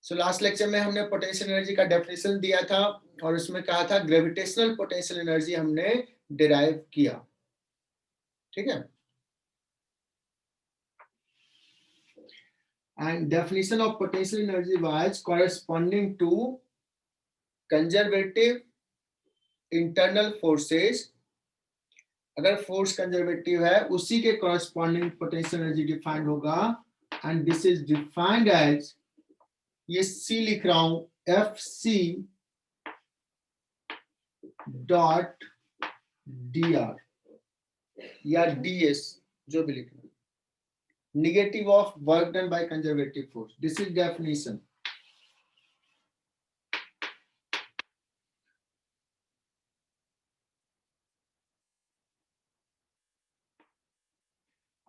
So last lecture में हमने potential energy का डेफिनेशन दिया था और उसमें कहा था ग्रेविटेशनल पोटेंशियल एनर्जी हमने डिराइव किया, ठीक है। And definition of potential energy was corresponding to conservative internal forces. अगर फोर्स कंजर्वेटिव है उसी के कॉरेस्पॉन्डिंग पोटेंशियल एनर्जी डिफाइंड होगा, and this is defined as, ये सी लिख रहा हूं, F C dot D R या डी एस, जो भी लिखना, negative of work done by conservative force. This is definition.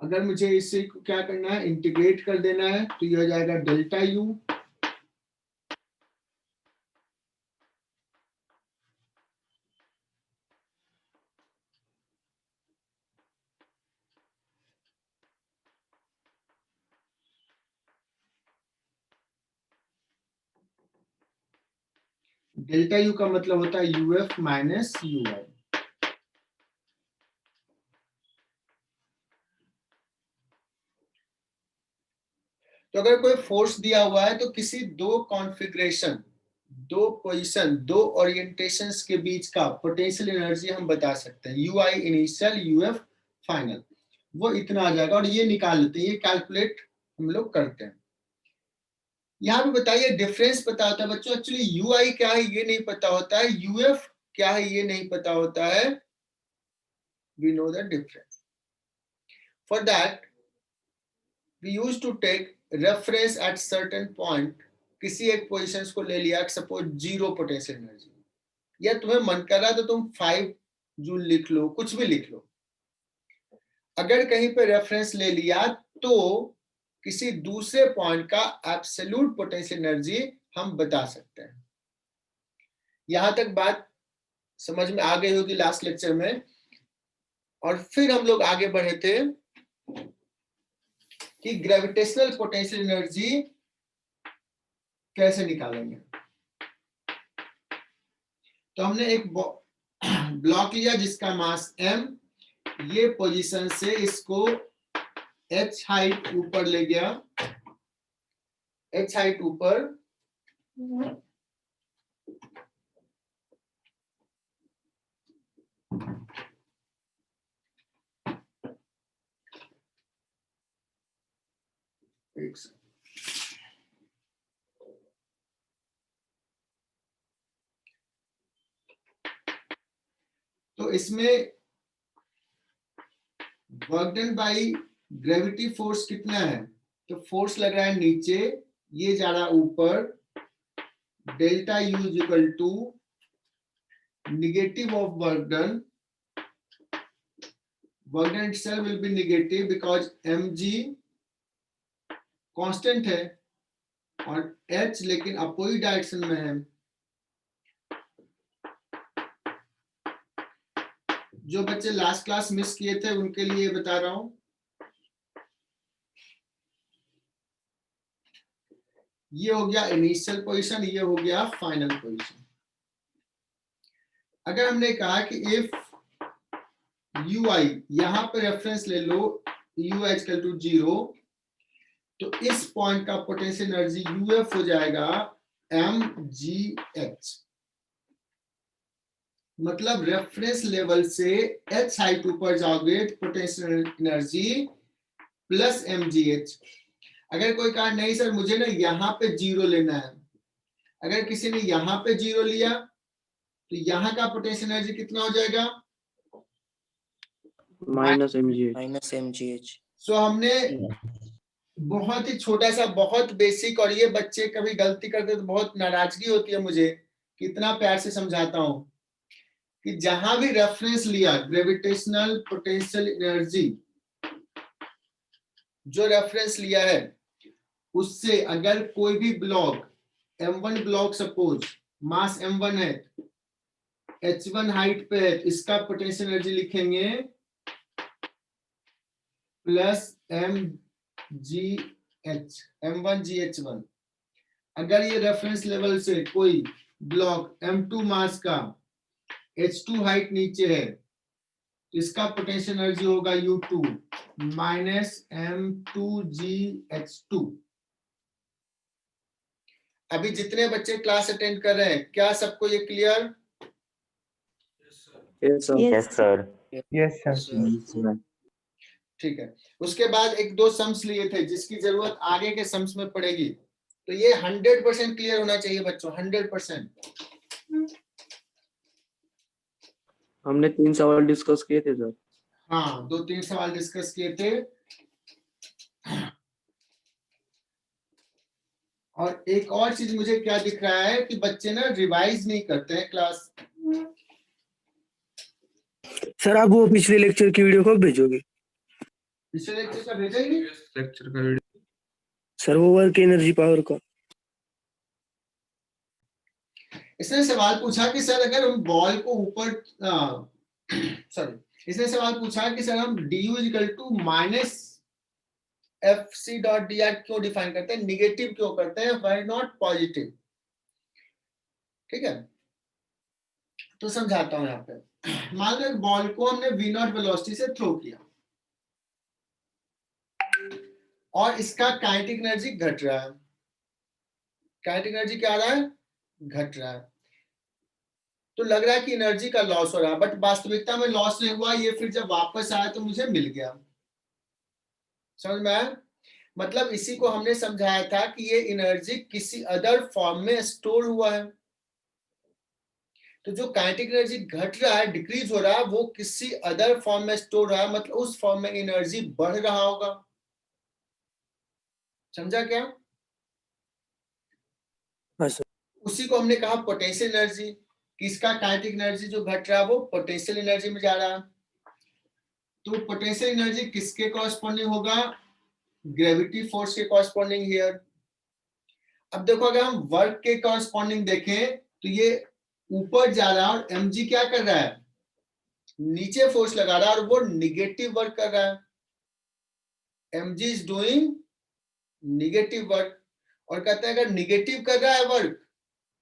अगर मुझे इसे क्या करना है, इंटीग्रेट कर देना है, तो ये हो जाएगा डेल्टा यू डेल्टा यू का मतलब होता है यूएफ माइनस यूआई। तो अगर कोई फोर्स दिया हुआ है तो किसी दो कॉन्फ़िगरेशन, दो पोजीशन, दो ओरिएंटेशंस के बीच का पोटेंशियल एनर्जी हम बता सकते हैं। यूआई इनिशियल, यूएफ फाइनल, वो इतना आ जाएगा और ये निकाल लेते हैं, ये कैलकुलेट हम लोग करते हैं। यहाँ पे बताइए डिफरेंस पता होता है बच्चों, एक्चुअली यूआई क्या है ये नहीं पता होता है, यूएफ क्या है ये नहीं पता होता है। We know the difference. For that we use to take reference at certain point. किसी एक पोजीशंस को ले लिया, सपोज 0 पोटेंशियल एनर्जी, या तुम्हें मन कर रहा तो तुम 5 जूल लिख लो, कुछ भी लिख लो। अगर कहीं पे रेफरेंस ले लिया तो किसी दूसरे पॉइंट का एब्सोल्यूट पोटेंशियल एनर्जी हम बता सकते हैं। यहां तक बात समझ में आ गई होगी लास्ट लेक्चर में। और फिर हम लोग आगे बढ़े थे कि ग्रेविटेशनल पोटेंशियल एनर्जी कैसे निकालेंगे। तो हमने एक ब्लॉक लिया जिसका मास m, ये पोजीशन से इसको h हाइट ऊपर ले गया, h हाइट ऊपर, तो इसमें work done by gravity force कितना है, तो फोर्स लग रहा है नीचे, ये जा रहा ऊपर, delta U is equal to negative of work done itself will be negative because mg constant है और h लेकिन अपोजिट डायरेक्शन में है। जो बच्चे लास्ट क्लास मिस किए थे उनके लिए बता रहा हूं, ये हो गया इनिशियल पोजीशन, ये हो गया फाइनल पोजीशन। अगर हमने कहा कि इफ ui, यहां पे रेफरेंस ले लो, u इक्वल टू 0, तो इस पॉइंट का पोटेंशियल एनर्जी uf हो जाएगा mgh। मतलब रेफरेंस लेवल से h हाइट ऊपर जाओगे तो पोटेंशियल एनर्जी प्लस mgh। अगर कोई कहा नहीं सर मुझे ना यहाँ पे 0 लेना है, अगर किसी ने यहाँ पे 0 लिया तो यहाँ का पोटेंशियल एनर्जी कितना हो जाएगा, माइनस mgh। सो हमने बहुत ही छोटा सा, बहुत बेसिक, और ये बच्चे कभी गलती करते तो बहुत नाराजगी होती है मुझे, कितना प्यार से समझाता हूं कि जहां भी रेफरेंस लिया ग्रेविटेशनल पोटेंशियल एनर्जी, जो रेफरेंस लिया है उससे अगर कोई भी ब्लॉक m1 ब्लॉक सपोज मास m1 है, h1 हाइट पे है, इसका पोटेंशियल एनर्जी लिखेंगे प्लस mgh, m1 gh1। अगर ये रेफरेंस लेवल से कोई ब्लॉक M2 मास का H2 हाइट नीचे है तो इसका पोटेंशियल एनर्जी होगा U2 माइनस M2GH2। अभी जितने बच्चे क्लास अटेंड कर रहे हैं क्या सबको ये clear? Yes, sir. Yes, sir. Yes, sir. ठीक है, उसके बाद एक दो सम्स लिए थे जिसकी जरूरत आगे के सम्स में पड़ेगी, तो ये 100% क्लियर होना चाहिए बच्चों, 100%। हमने 3 सवाल डिस्कस किए थे सर। हाँ, 2-3 सवाल डिस्कस किए थे। और एक और चीज मुझे क्या दिख रहा है कि बच्चे ना रिवाइज नहीं करते हैं क्लास। सर आप वो पिछले लेक्चर की वीडियो कब भेजोगे? पिछले लेक्चर का भेजेंगे? लेक्चर का वीडियो सर वो वर्क एनर्जी पावर का। इसने सवाल पूछा कि सर अगर हम बॉल को ऊपर सॉरी इसने सवाल पूछा कि सर हम du equal to minus FC dot dr क्यों डिफाइन करते हैं, निगेटिव क्यों करते हैं, व्हाई नॉट पॉजिटिव। ठीक है, तो समझाता हूं यहाँ पे। मान लो एक बॉल को हमने v0 वेलोसिटी से थ्रो किया और इसका काइनेटिक एनर्जी घट रहा है। काइनेटिक एनर्जी क्या आ रहा है? घट रहा है। तो लग रहा है कि एनर्जी का लॉस हो रहा है, बट वास्तविकता में लॉस नहीं हुआ, ये फिर जब वापस आया तो मुझे मिल गया। समझ में आया? मतलब इसी को हमने समझाया था कि ये एनर्जी किसी अदर फॉर्म में स्टोर हुआ है। तो जो काइनेटिक एनर्जी घट रहा है, डिक्रीज हो रहा है, वो किसी अदर फॉर्म में स्टोर रहा है, मतलब उस फॉर्म में एनर्जी बढ़ रहा होगा। समझा क्या? हाँ सर। उसी को हमने कहा पोटेंशियल एनर्जी, किसका काइनेटिक एनर्जी जो घट रहा है वो पोटेंशियल एनर्जी में जा रहा है। तो पोटेंशियल एनर्जी किसके कॉरस्पॉन्डिंग होगा? ग्रेविटी फोर्स के कॉरस्पॉन्डिंग हियर। अब देखो अगर हम वर्क के कॉरस्पॉन्डिंग देखें तो ये ऊपर जा रहा है और mg क्या कर रहा है? नीचे फोर्स लगा रहा है और वो निगेटिव वर्क कर रहा है। mg is doing negative work, और कहते हैं अगर निगेटिव कर रहा है वर्क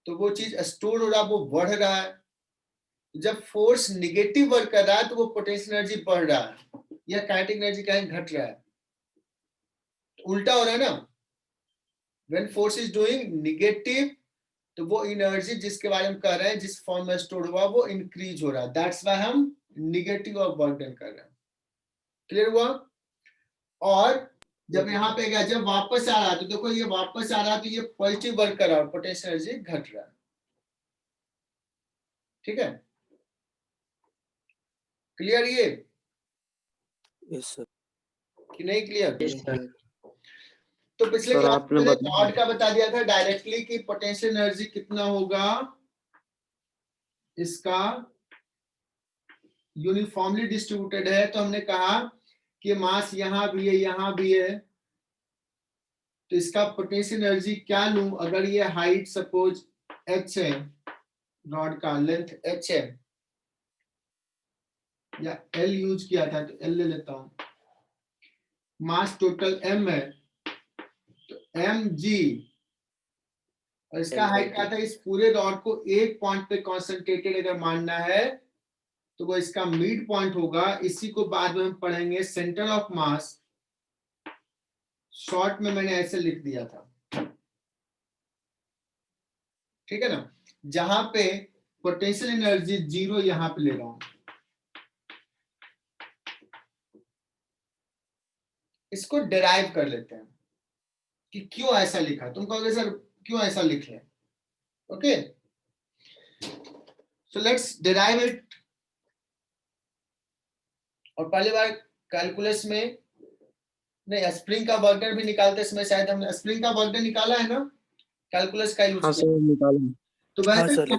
तो वो चीज स्टोर हो रहा है, वो बढ़ रहा है। जब फोर्स निगेटिव वर्क कर रहा है तो वो पोटेंशियल एनर्जी बढ़ रहा है, या काइनेटिक एनर्जी कहीं घट रहा है। उल्टा हो रहा है ना, when force is doing negative तो वो एनर्जी जिसके बारे में कह रहे हैं, जिस फॉर्म में स्टोर हुआ वो इंक्रीज हो रहा है, दैट्स व्हाई हम निगेटिव ऑफ वर्क डन कर रहे हैं। क्लियर हुआ? और जब यहाँ पे गया, जब वापस आ रहा तो देखो ये वापस आ रहा तो ये पॉजिटिव वर्क कर रहा है, पोटेंशियल एनर्जी घट रहा है। ठीक है, क्लियर ये यस सर। कि नहीं क्लियर? Yes, sir. तो पिछले सर, क्लास आपने में बताया। लॉर्ड का बता दिया था डायरेक्टली कि पोटेंशियल एनर्जी कितना होगा, इसका यूनिफॉर्मली डिस्ट्रीब्यूटेड है। तो हमने कहा कि मास यहां भी है, यहां भी है, तो इसका पोटेंशियल एनर्जी क्या लूं? अगर ये हाइट सपोज h है, रॉड का लेंथ h है, या L यूज किया था तो L ले लेता हूं। मास टोटल m है तो mg, और इसका हाइट क्या था? इस पूरे रॉड को एक पॉइंट पे कॉन्सेंट्रेटेड अगर मानना है तो वो इसका मिड पॉइंट होगा। इसी को बाद में हम पढ़ेंगे सेंटर ऑफ मास। शॉर्ट में मैंने ऐसे लिख दिया था, ठीक है ना, जहां पे पोटेंशियल एनर्जी 0 यहां पे ले रहा हूं। इसको डिराइव कर लेते हैं कि क्यों ऐसा लिखा। तुम कहोगे सर क्यों ऐसा लिख लें? Okay, so let's derive it. और पहली बार कैलकुलस में नहीं, स्प्रिंग का वर्क डन भी निकालते समय शायद हमने स्प्रिंग का वर्क डन निकाला है ना, कैलकुलस का यूज हाँ किया। सर, निकाला। तो वैसे हाँ सर,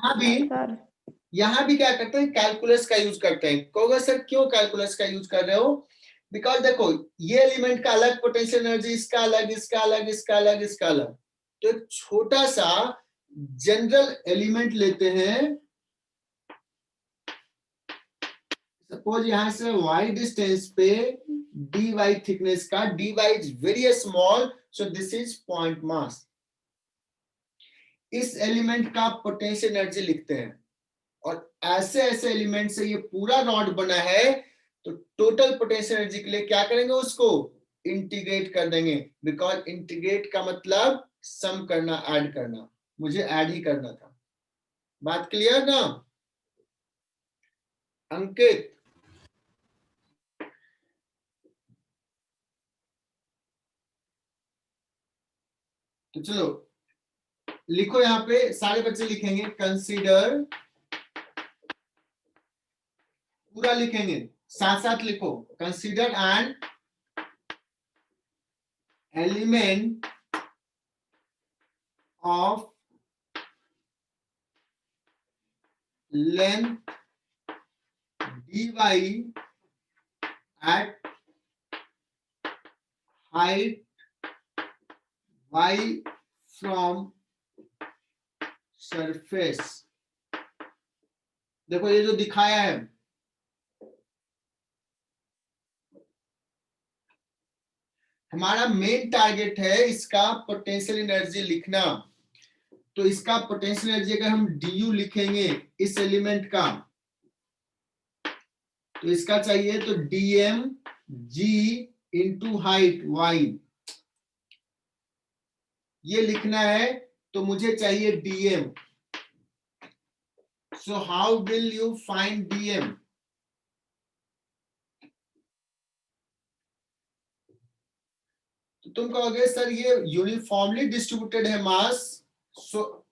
यहाँ भी क्या करते हैं? कैलकुलस का यूज करते हैं। कहोगे सर क्यों कैलकुलस का यूज कर रहे हो? बिकॉज देखो ये एलिमेंट का अलग पोटेंशियल एनर्जी, इसका अलग, इसका अलग, इसका अलग, इसका अलग। तो एक छोटा सा जनरल एलिमेंट लेते हैं। सपोज यहां से y डिस्टेंस पे dy थिकनेस का, dy is very small, so this is point mass. इस एलिमेंट का पोटेंशियल एनर्जी लिखते हैं, और ऐसे ऐसे एलिमेंट से ये पूरा रॉड बना है, तो टोटल पोटेंशियल एनर्जी के लिए क्या करेंगे, उसको इंटीग्रेट कर देंगे, बिकॉज इंटीग्रेट का मतलब सम करना, ऐड करना, मुझे ऐड ही करना था। बात क्लियर ना अंकित? तो चलो लिखो, यहां पे सारे बच्चे लिखेंगे, कंसीडर, पूरा लिखेंगे, साथ साथ लिखो, consider an element of length dy at height y from surface। देखो ये जो दिखाया है, हमारा मेन टारगेट है इसका पोटेंशियल एनर्जी लिखना। तो इसका पोटेंशियल एनर्जी अगर हम du लिखेंगे इस एलिमेंट का, तो इसका चाहिए तो dm g into height y, ये लिखना है, तो मुझे चाहिए dm। So how will you find dm? तो तुम कहोगे सर ये यूनिफॉर्मली डिस्ट्रीब्यूटेड है मास, सो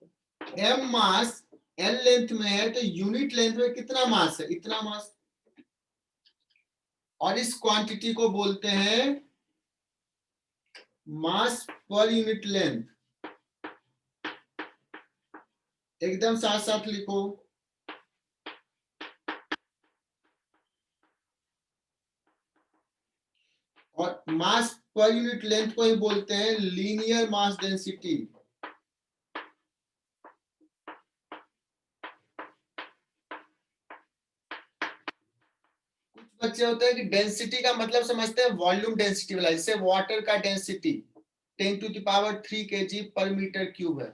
m मास l लेंथ में है, तो यूनिट लेंथ में कितना मास है, इतना मास, और इस क्वांटिटी को बोलते हैं मास पर यूनिट लेंथ। एकदम साथ साथ लिखो, और मास पर यूनिट लेंथ को ही बोलते हैं लीनियर मास डेंसिटी। कुछ बच्चे होते हैं कि डेंसिटी का मतलब समझते हैं वॉल्यूम डेंसिटी वाला, जैसे वाटर का डेंसिटी 10⁻³ kg पर मीटर क्यूब है।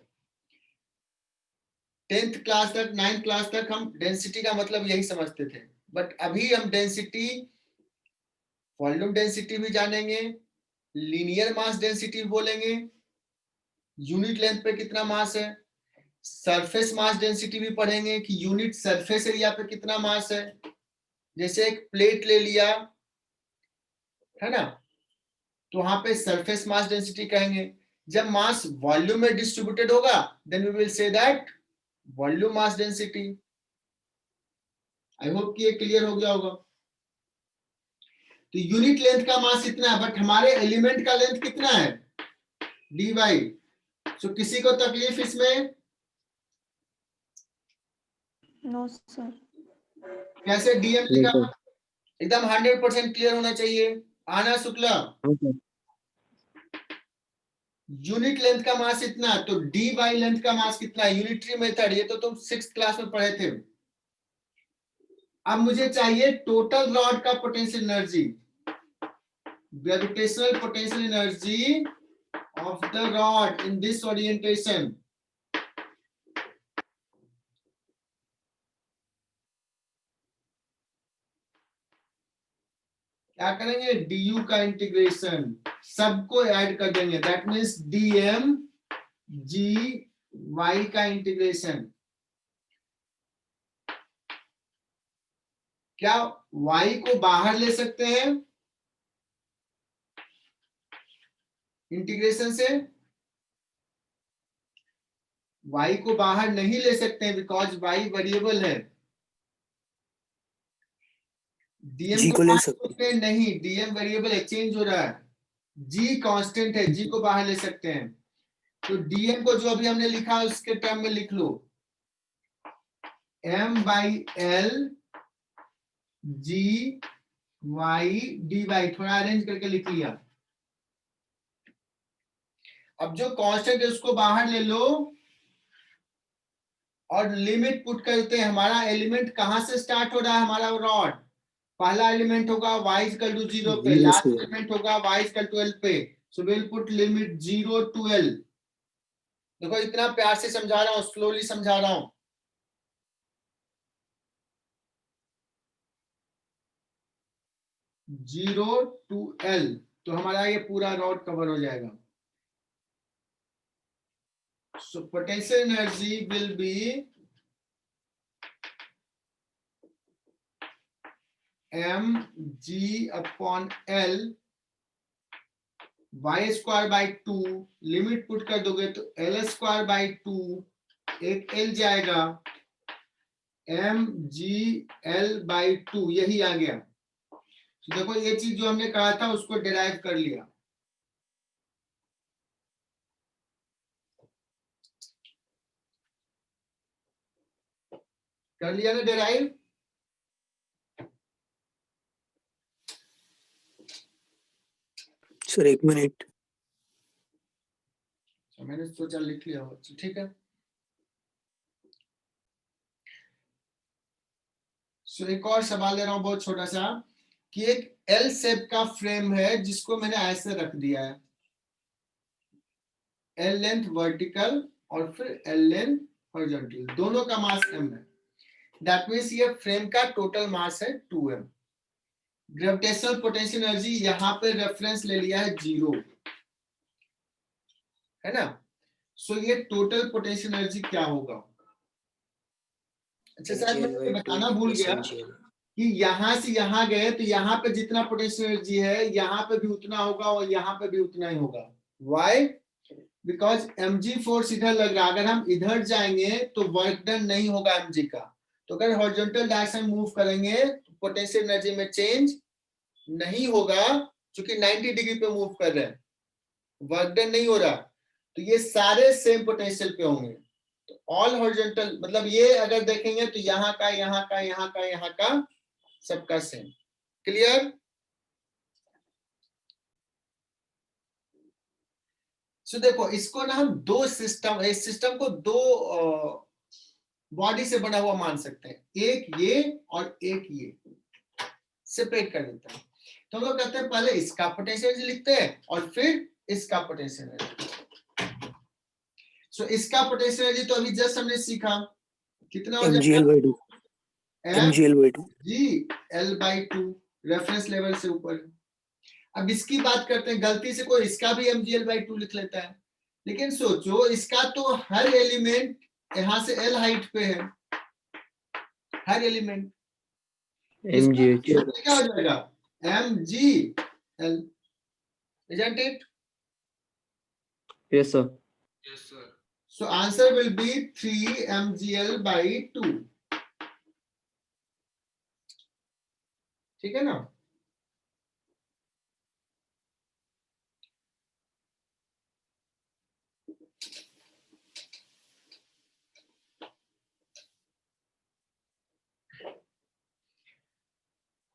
10th क्लास तक, 9th क्लास तक हम डेंसिटी का मतलब यही समझते थे, बट अभी हम डेंसिटी, वॉल्यूम डेंसिटी भी जानेंगे, लीनियर मास डेंसिटी भी बोलेंगे, यूनिट लेंथ पे कितना मास है, सरफेस मास डेंसिटी भी पढ़ेंगे कि यूनिट सरफेस एरिया पे कितना मास है। जैसे एक प्लेट ले लिया है ना, तो वहां पे सरफेस मास डेंसिटी कहेंगे। जब मास वॉल्यूम में डिस्ट्रीब्यूटेड होगा, then we will say that volume mass density. I hope कि ये क्लियर हो गया होगा। तो यूनिट लेंथ का मास इतना है, बट हमारे एलिमेंट का लेंथ कितना है, dy। सो किसी को तकलीफ इसमें? No sir. कैसे dm लिखा, एकदम 100% क्लियर होना चाहिए। आना शुक्ला, यूनिट लेंथ का मास इतना, तो dy लेंथ का मास कितना है, यूनिटरी मेथड, ये तो तुम 6th क्लास में पढ़े थे। अब मुझे चाहिए टोटल रॉड का potential energy, gravitational potential energy of the rod in this orientation. क्या करेंगे, du का इंटीग्रेशन, सबको ऐड कर देंगे, that means dm g y का इंटीग्रेशन। क्या y को बाहर ले सकते हैं इंटीग्रेशन से? y को बाहर नहीं ले सकते हैं, बिकॉज y वेरिएबल है। dm जी को को ले बाहर सकते सकते हैं नहीं, dm वेरिएबल है, चेंज हो रहा है, g कांस्टेंट है, g को बाहर ले सकते हैं। तो dm को जो अभी हमने लिखा उसके टर्म में लिख लो, m/l g y dy, थोड़ा अरेंज करके लिख लिया। अब जो कांस्टेंट है उसको बाहर ले लो और लिमिट पुट करते हैं। हमारा एलिमेंट कहां से स्टार्ट हो रहा है, हमारा रॉड, पहला एलिमेंट होगा y इक्वल टू 0 पे, 0 लास्ट से एलिमेंट होगा y इक्वल टू l पे। So will put limit 0 to l। देखो इतना प्यार से समझा रहा हूँ, स्लोली समझा रहा हूँ। जीरो टू एल, तो हमारा ये पूरा रॉड कवर हो जाएगा। So potential energy will be mg upon L y square by 2, limit put कर दोगे तो L स्क्वायर बाई 2, एक L जाएगा, mg L बाई 2, यही आ गया। तो देखो ये चीज जो हमने कहा था उसको डिराइव कर लिया। कर लिया ना डिराइव? Sir 1 minute. मैंने सोचा लिख लिया हो, ठीक है। सो एक और सवाल ले रहा हूं बहुत छोटा सा, कि एक एल शेप का फ्रेम है जिसको मैंने ऐसे रख दिया है, एल लेंथ वर्टिकल और फिर एल लेंथ हॉरिजॉन्टल, दोनों का मास m है। दैट मींस ये फ्रेम का टोटल मास है 2m। ग्रेविटेशनल पोटेंशियल एनर्जी यहां पे रेफरेंस ले लिया है 0, है ना। सो ये टोटल पोटेंशियल एनर्जी क्या होगा? अच्छा शायद मैं बताना भूल गया कि यहां से यहां गए तो यहाँ पे जितना पोटेंशियल एनर्जी है यहाँ पे भी उतना होगा और यहाँ पे भी उतना ही होगा। व्हाई? बिकॉज mg फोर्स इधर लग रहा है, अगर हम इधर जाएंगे तो वर्क डन नहीं होगा mg का। तो अगर हॉरिजॉन्टल डायरेक्शन मूव करेंगे तो पोटेंशियल एनर्जी में चेंज नहीं होगा, क्योंकि 90 डिग्री पे मूव कर रहे हैं, वर्क डन नहीं हो रहा, तो ये सारे सेम पोटेंशियल पे होंगे। तो ऑल हॉरिजॉन्टल मतलब ये अगर देखेंगे तो यहाँ का यहाँ का यहाँ का यहाँ का सबका सेम। क्लियर? सो देखो इसको ना हम दो सिस्टम, इस सिस्टम को दो बॉडी से बना हुआ मान सकते हैं, एक ये और एक ये, सेपरेट कर देते हैं। तो हम लोग कहते हैं पहले इसका पोटेंशियल एनर्जी लिखते हैं और फिर इसका पोटेंशियल एनर्जी। सो इसका पोटेंशियल एनर्जी तो अभी जस्ट हमने सीखा, कितना हो mgl by 2 mgl by 2 mgl/2, reference level से ऊपर। अब इसकी बात करते हैं, गलती से कोई इसका भी mgl/2 लिख लेता है, लेकिन सोचो इसका तो हर एलिमेंट यहां से L हाइट पे है, हर एलिमेंट, mgh क्या हो जाएगा? mgl, isn't it? yes sir So answer will be 3 mgl/2, ठीक है ना।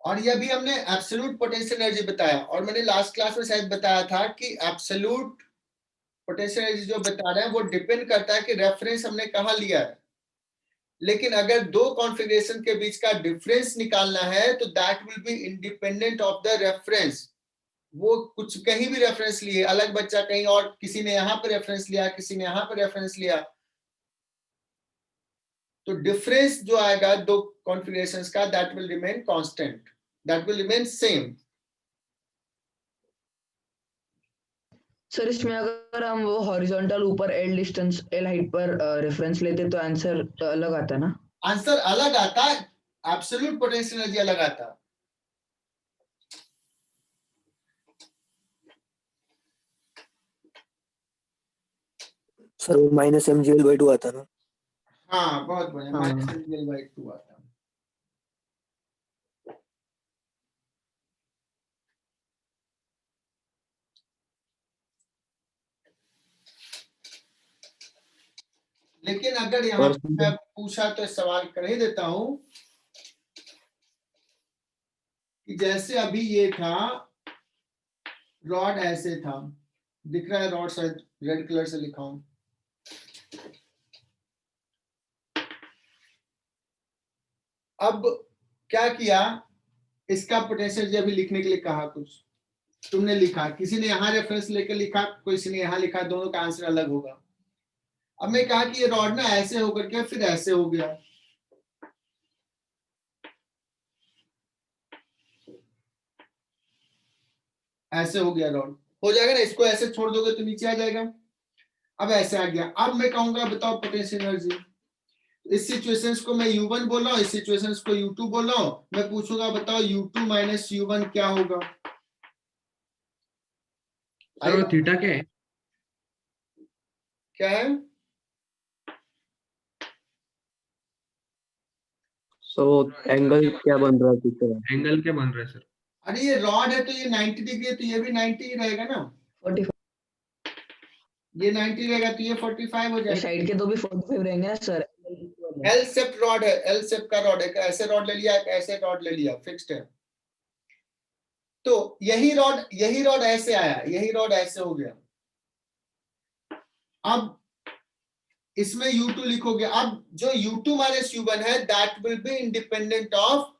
और ये भी हमने एब्सोल्यूट पोटेंशियल एनर्जी बताया, और मैंने लास्ट क्लास में शायद बताया था कि एब्सोल्यूट पोटेंशियल एनर्जी जो बता रहे हैं वो डिपेंड करता है कि रेफरेंस हमने कहाँ लिया है। लेकिन अगर दो कॉन्फ़िगरेशन के बीच का डिफरेंस निकालना है तो that will be independent of the reference. वो कुछ कहीं भी रेफरेंस लिए, अलग बच्चा कहीं और, किसी ने यहाँ पे रेफरेंस लिया, किसी ने यहाँ पे रेफरेंस लिया, तो डिफरेंस जो आएगा दो कॉन्फ़िगरेशंस का, that will remain constant, that will remain same. Sir इसमें अगर हम वो हॉरिजॉन्टल ऊपर एल डिस्टेंस एल हाइट पर रेफरेंस लेते तो आंसर अलग आता है ना? आंसर अलग आता है, एब्सोल्यूट पोटेंशियल एनर्जी अलग आता है। सर वो -mgl by 2 आता ना? हाँ बहुत बढ़िया, हाँ। -mgl/2 आता है। लेकिन अगर यहाँ मैं पूछा तो सवाल कर ही देता हूं कि जैसे अभी ये था, रॉड ऐसे था, दिख रहा है रॉड, शायद रेड कलर से लिखा हूं, अब क्या किया, इसका पोटेंशियल अभी लिखने के लिए कहा, कुछ तुमने लिखा, किसी ने यहाँ रेफरेंस लेकर लिखा, किसी ने यहाँ लिखा, दोनों का आंसर अलग होगा। अब मैं कहा कि ये रॉड ना ऐसे होकर के फिर ऐसे हो गया, ऐसे हो गया रॉड, हो जाएगा ना, इसको ऐसे छोड़ दोगे तो नीचे आ जाएगा। अब ऐसे आ गया, अब मैं कहूंगा बताओ पोटेंशियल एनर्जी। इस सिचुएशंस को मैं U1 बोल रहा हूँ, इस सिचुएशंस को U2 बोल रहा हूँ, मैं पूछूंगा बताओ U2 माइनस U1 क्या होगा। सर वो थीटा क्या है? क्या है? सो एंगल क्या बन रहा है टीचर? एंगल क्या बन रहा है सर? अरे ये रॉड है तो ये 90 डिग्री है, तो ये भी 90 ही रहेगा ना, 45 ये 90 रहेगा तो ये 45 हो जाएगा। साइड के तो भी 45 रहेंगे ना सर। एल शेप रॉड है, एल शेप का रॉड है, ऐसे रॉड ले लिया, ऐसे रॉड ले लिया, फिक्स्ड है। तो यही रॉड ऐसे आया, यही रॉड ऐसे हो गया। अब इसमें U2 लिखोगे, अब जो U2 माइनस U1 है that will be independent of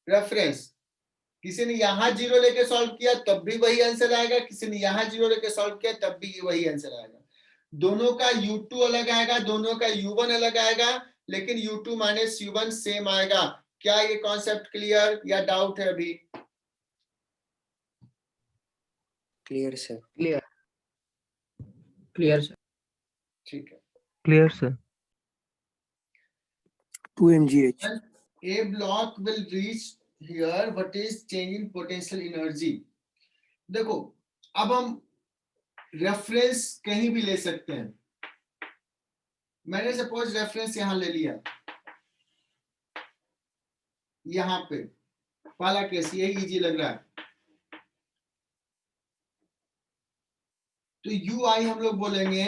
reference. किसी ने यहां 0 लेके सॉल्व किया तब भी वही आंसर आएगा, किसी ने यहां 0 लेके सॉल्व किया तब भी वही आंसर आएगा। दोनों का U2 अलग आएगा, दोनों का U1 अलग आएगा, लेकिन U2 माइनस U1 सेम आएगा। क्या ये कॉन्सेप्ट क्लियर या डाउट है अभी? Clear sir. Clear. Clear sir. ठीक है। Clear sir. 2 mgh. A block will reach here, what is change in potential energy? देखो अब हम रेफरेंस कहीं भी ले सकते हैं। मैंने सपोज रेफरेंस यहां ले लिया, यहां पे वाला केस यही इजी लग रहा है, तो UI हम लोग बोलेंगे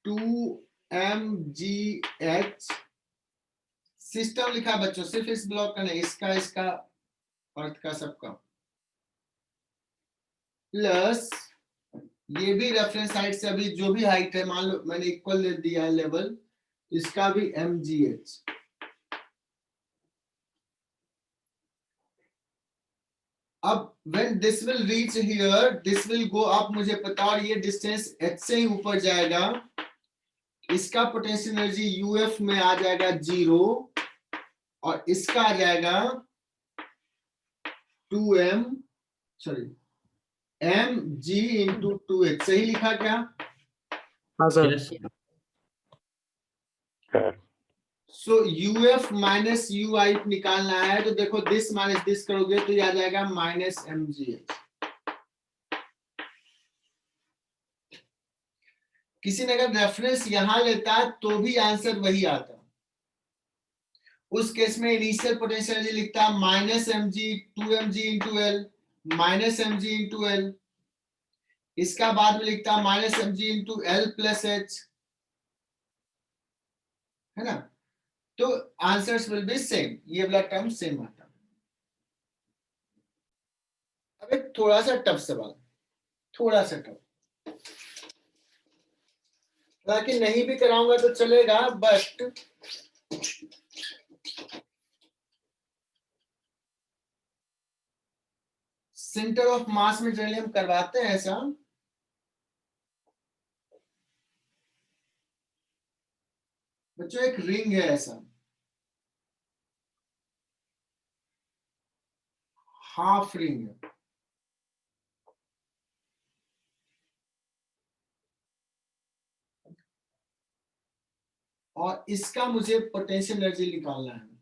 2mgh। सिस्टम लिखा बच्चों, सिर्फ इस ब्लॉक का नहीं, इसका अर्थ का सबका, प्लस ये भी रेफरेंस हाइट से अभी जो भी हाइट है, मान लो मैंने इक्वल ले दिया है लेवल, इसका भी mgh। अब when this will reach here, this will go up, मुझे पता, और ये डिस्टेंस h से ही ऊपर जाएगा, इसका पोटेंशियल एनर्जी UF में आ जाएगा 0, और इसका आ जाएगा 2mg इंटू 2h। सही लिखा क्या? हाँ sir. Yes so UF minus UI निकालना है, तो देखो दिस माइनस दिस करोगे तो ये आ जाएगा माइनस mgh। किसी ने अगर रेफरेंस यहां लेता तो भी आंसर वही आता। उस केस में इनिशियल पोटेंशियल एनर्जी लिखता minus mg 2mg into L, minus mg into L, इसका बाद में लिखता minus mg into L plus H, है ना? तो आंसर्स विल बी सेम, ये वाला टर्म सेम आता। अब एक थोड़ा सा टफ सवाल, थोड़ा सा टफ, हालांकि नहीं भी कराऊंगा तो चलेगा, बट सेंटर ऑफ मास में जनरली हम करवाते हैं ऐसा। बच्चों एक रिंग है ऐसा, हाफ रिंग है, और इसका मुझे पोटेंशियल एनर्जी निकालना है।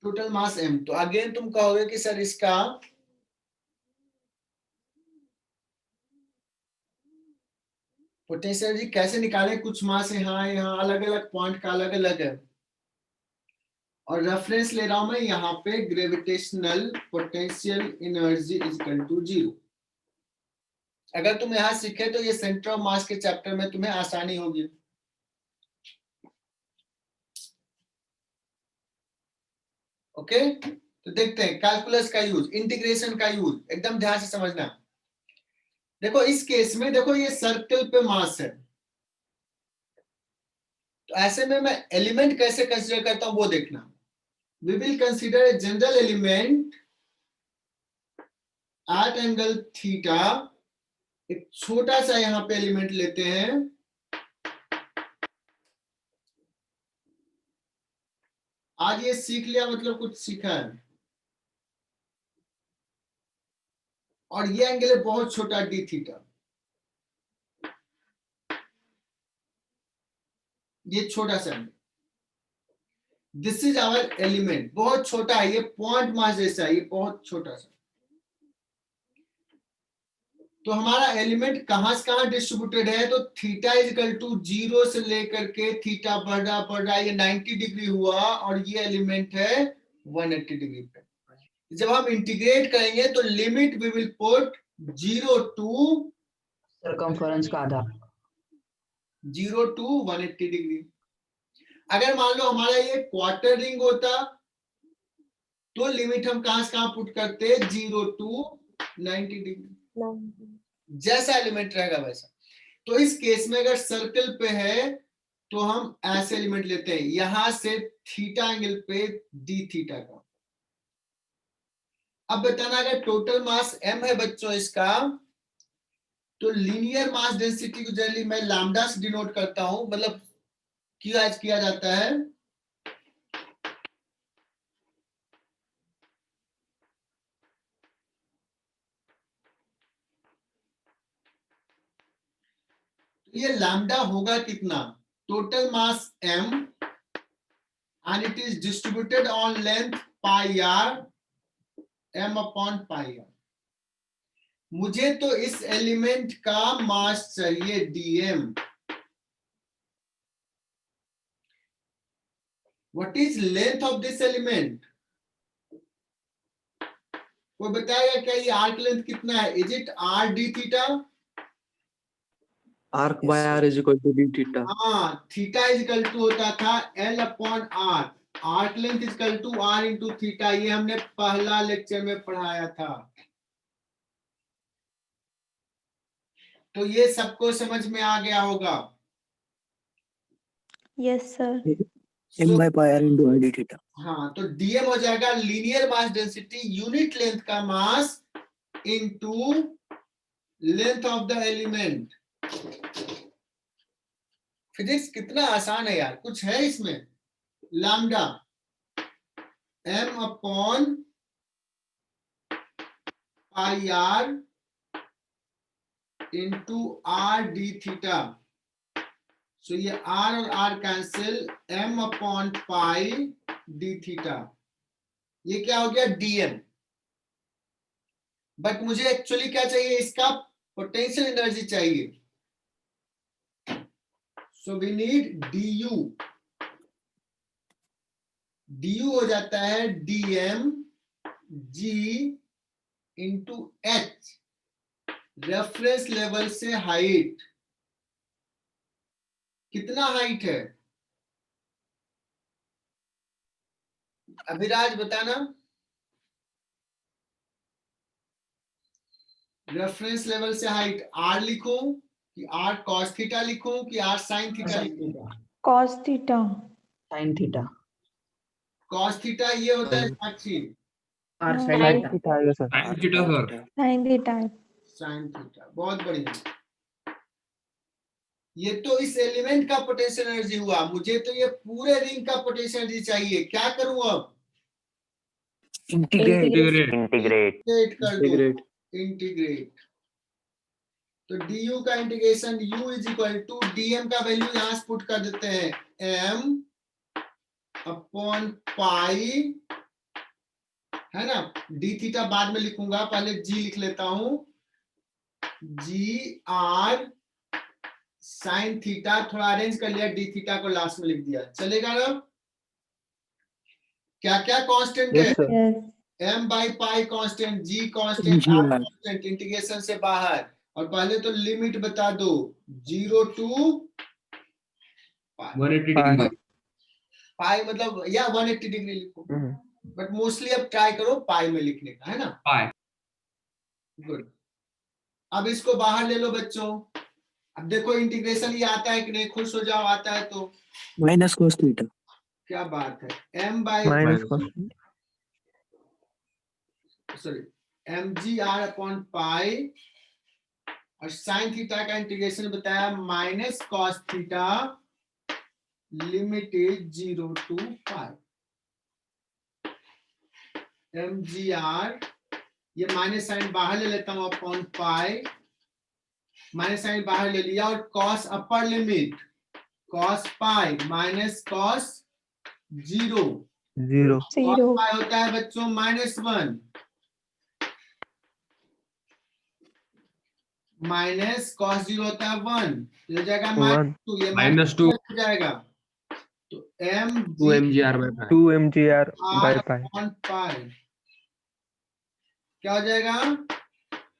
टोटल मास m, तो अगेन तुम कहोगे कि सर इसका पोटेंशियल एनर्जी कैसे निकालें, कुछ मास यहाँ यहाँ अलग अलग पॉइंट का अलग अलग है, और रेफरेंस ले रहा हूं मैं यहाँ पे gravitational potential energy is equal to 0। अगर तुम यहां सीखे तो ये सेंटर ऑफ मास के चैप्टर में तुम्हें आसानी होगी। ओके, तो देखते हैं कैलकुलस का यूज, इंटीग्रेशन का यूज, एकदम ध्यान से समझना। देखो इस केस में देखो ये सर्कल पे मास है, तो ऐसे में मैं एलिमेंट कैसे कंसीडर करता हूं वो देखना। We will consider a general element at angle theta. एक छोटा सा यहां पे एलिमेंट लेते हैं, आज ये सीख लिया मतलब कुछ सीखा है। और ये एंगल है बहुत छोटा डी थीटा, ये छोटा सा angle. This is our element, बहुत छोटा है, ये पॉइंट मास जैसा है, ये बहुत छोटा सा। तो हमारा एलिमेंट कहां से कहां डिस्ट्रीब्यूटेड है, तो थीटा इज इक्वल टू 0 से लेकर के थीटा बढ़ रहा, ये 90 डिग्री हुआ और ये एलिमेंट है 180 डिग्री पे। जब हम इंटीग्रेट करेंगे तो limit we will put 0 to circumference का आधा। 0 टू 180 डिग्री। अगर मान लो हमारा ये क्वार्टर रिंग होता तो लिमिट हम कहां से कहां पुट करते, 0 टू 90 डिग्री। जैसा एलिमेंट रहेगा वैसा। तो इस केस में अगर सर्कल पे है तो हम ऐसे एलिमेंट लेते हैं, यहां से थीटा एंगल पे डी थीटा का। अब बताना, अगर टोटल मास m है बच्चों इसका, तो लीनियर मास डेंसिटी को जनरली मैं लैम्डा से डिनोट करता हूं, मतलब किया जाता है। ये लैम्डा होगा कितना, total mass m and it is distributed on length pi r, m upon pi r। मुझे तो इस एलिमेंट का मास चाहिए dm। What is length of this element, कोई बताएगा क्या, ये आर्क लेंथ कितना है, is it r d theta? Arc by r is equal to d theta. हाँ, थीटा इज इक्वल टू होता था l upon r, arc length is equal to r into theta. ये हमने पहला लेक्चर में पढ़ाया था। तो ये सबको समझ में आ गया होगा। Yes sir. m by pi r into r d theta। हाँ, तो dm हो जाएगा linear mass density, unit length का mass into length of the element. Physics कितना आसान है यार, कुछ है इसमें। Lambda m upon pi r into r d theta. So ये r और r cancel, m upon pi d theta. ये क्या हो गया, dm। बट मुझे एक्चुअली क्या चाहिए, इसका पोटेंशियल एनर्जी चाहिए। So we need du। du हो जाता है dm g into h, reference level से हाइट। कितना हाइट है अभिराज, बताना। रेफरेंस लेवल से हाइट r लिखूं कि r cos थीटा लिखूं कि r sin थीटा लिखूं? Cos theta. Sine theta. cos theta ये होता है साक्षी, R हाँ। sin sin theta। theta आएगा sir. Sin theta sir. Sine theta है। sin theta. बहुत बढ़िया। ये तो इस एलिमेंट का पोटेंशियल एनर्जी हुआ, मुझे तो ये पूरे रिंग का पोटेंशियल एनर्जी चाहिए। क्या करूं अब, इंटीग्रेट इंटीग्रेट। इंटीग्रेट कर दूं, Integrate. इंटीग्रेट। तो du का integration u is equal to dm का वैल्यू यहां से पुट कर देते हैं, m अपॉन पाई, है ना। d थीटा बाद में लिखूंगा, पहले g लिख लेता हूं, g r साइन थीटा, थोड़ा अरेंज कर लिया, d थीटा को लास्ट में लिख दिया, चलेगा ना। क्या क्या कांस्टेंट है, yes sir. Yes. m by pi constant, g constant, G r R। Constant, integration से बाहर। और पहले तो लिमिट बता दो, 0 टू 180 डिग्री। पाई, मतलब या 180 डिग्री लिखो, बट मोस्टली अब ट्राई करो पाई में लिखने का, है ना। पाई। गुड। अब इसको बाहर ले लो बच्चों, अब देखो इंटीग्रेशन ये आता है कि नहीं, खुश हो जाओ आता है तो। माइनस cos थीटा क्या बात है, m by Minus cos sorry mgr upon pi, और साइन थीटा का इंटीग्रेशन बताया minus cos theta, limit is 0 to pi. mgr, ये माइनस साइन बाहर ले लेता हूं अपॉन पाई, माइनस साइन बाहर ले लिया, और cos upper limit cos pi minus cos 0, 0 cos 0 पाई होता है बच्चों -1, माइनस कॉस 0 होता है 1, हो जाएगा 1 -2, ये -2 हो जाएगा। तो m 2 mgr by pi 2 mgr by r pi upon pi क्या हो जाएगा,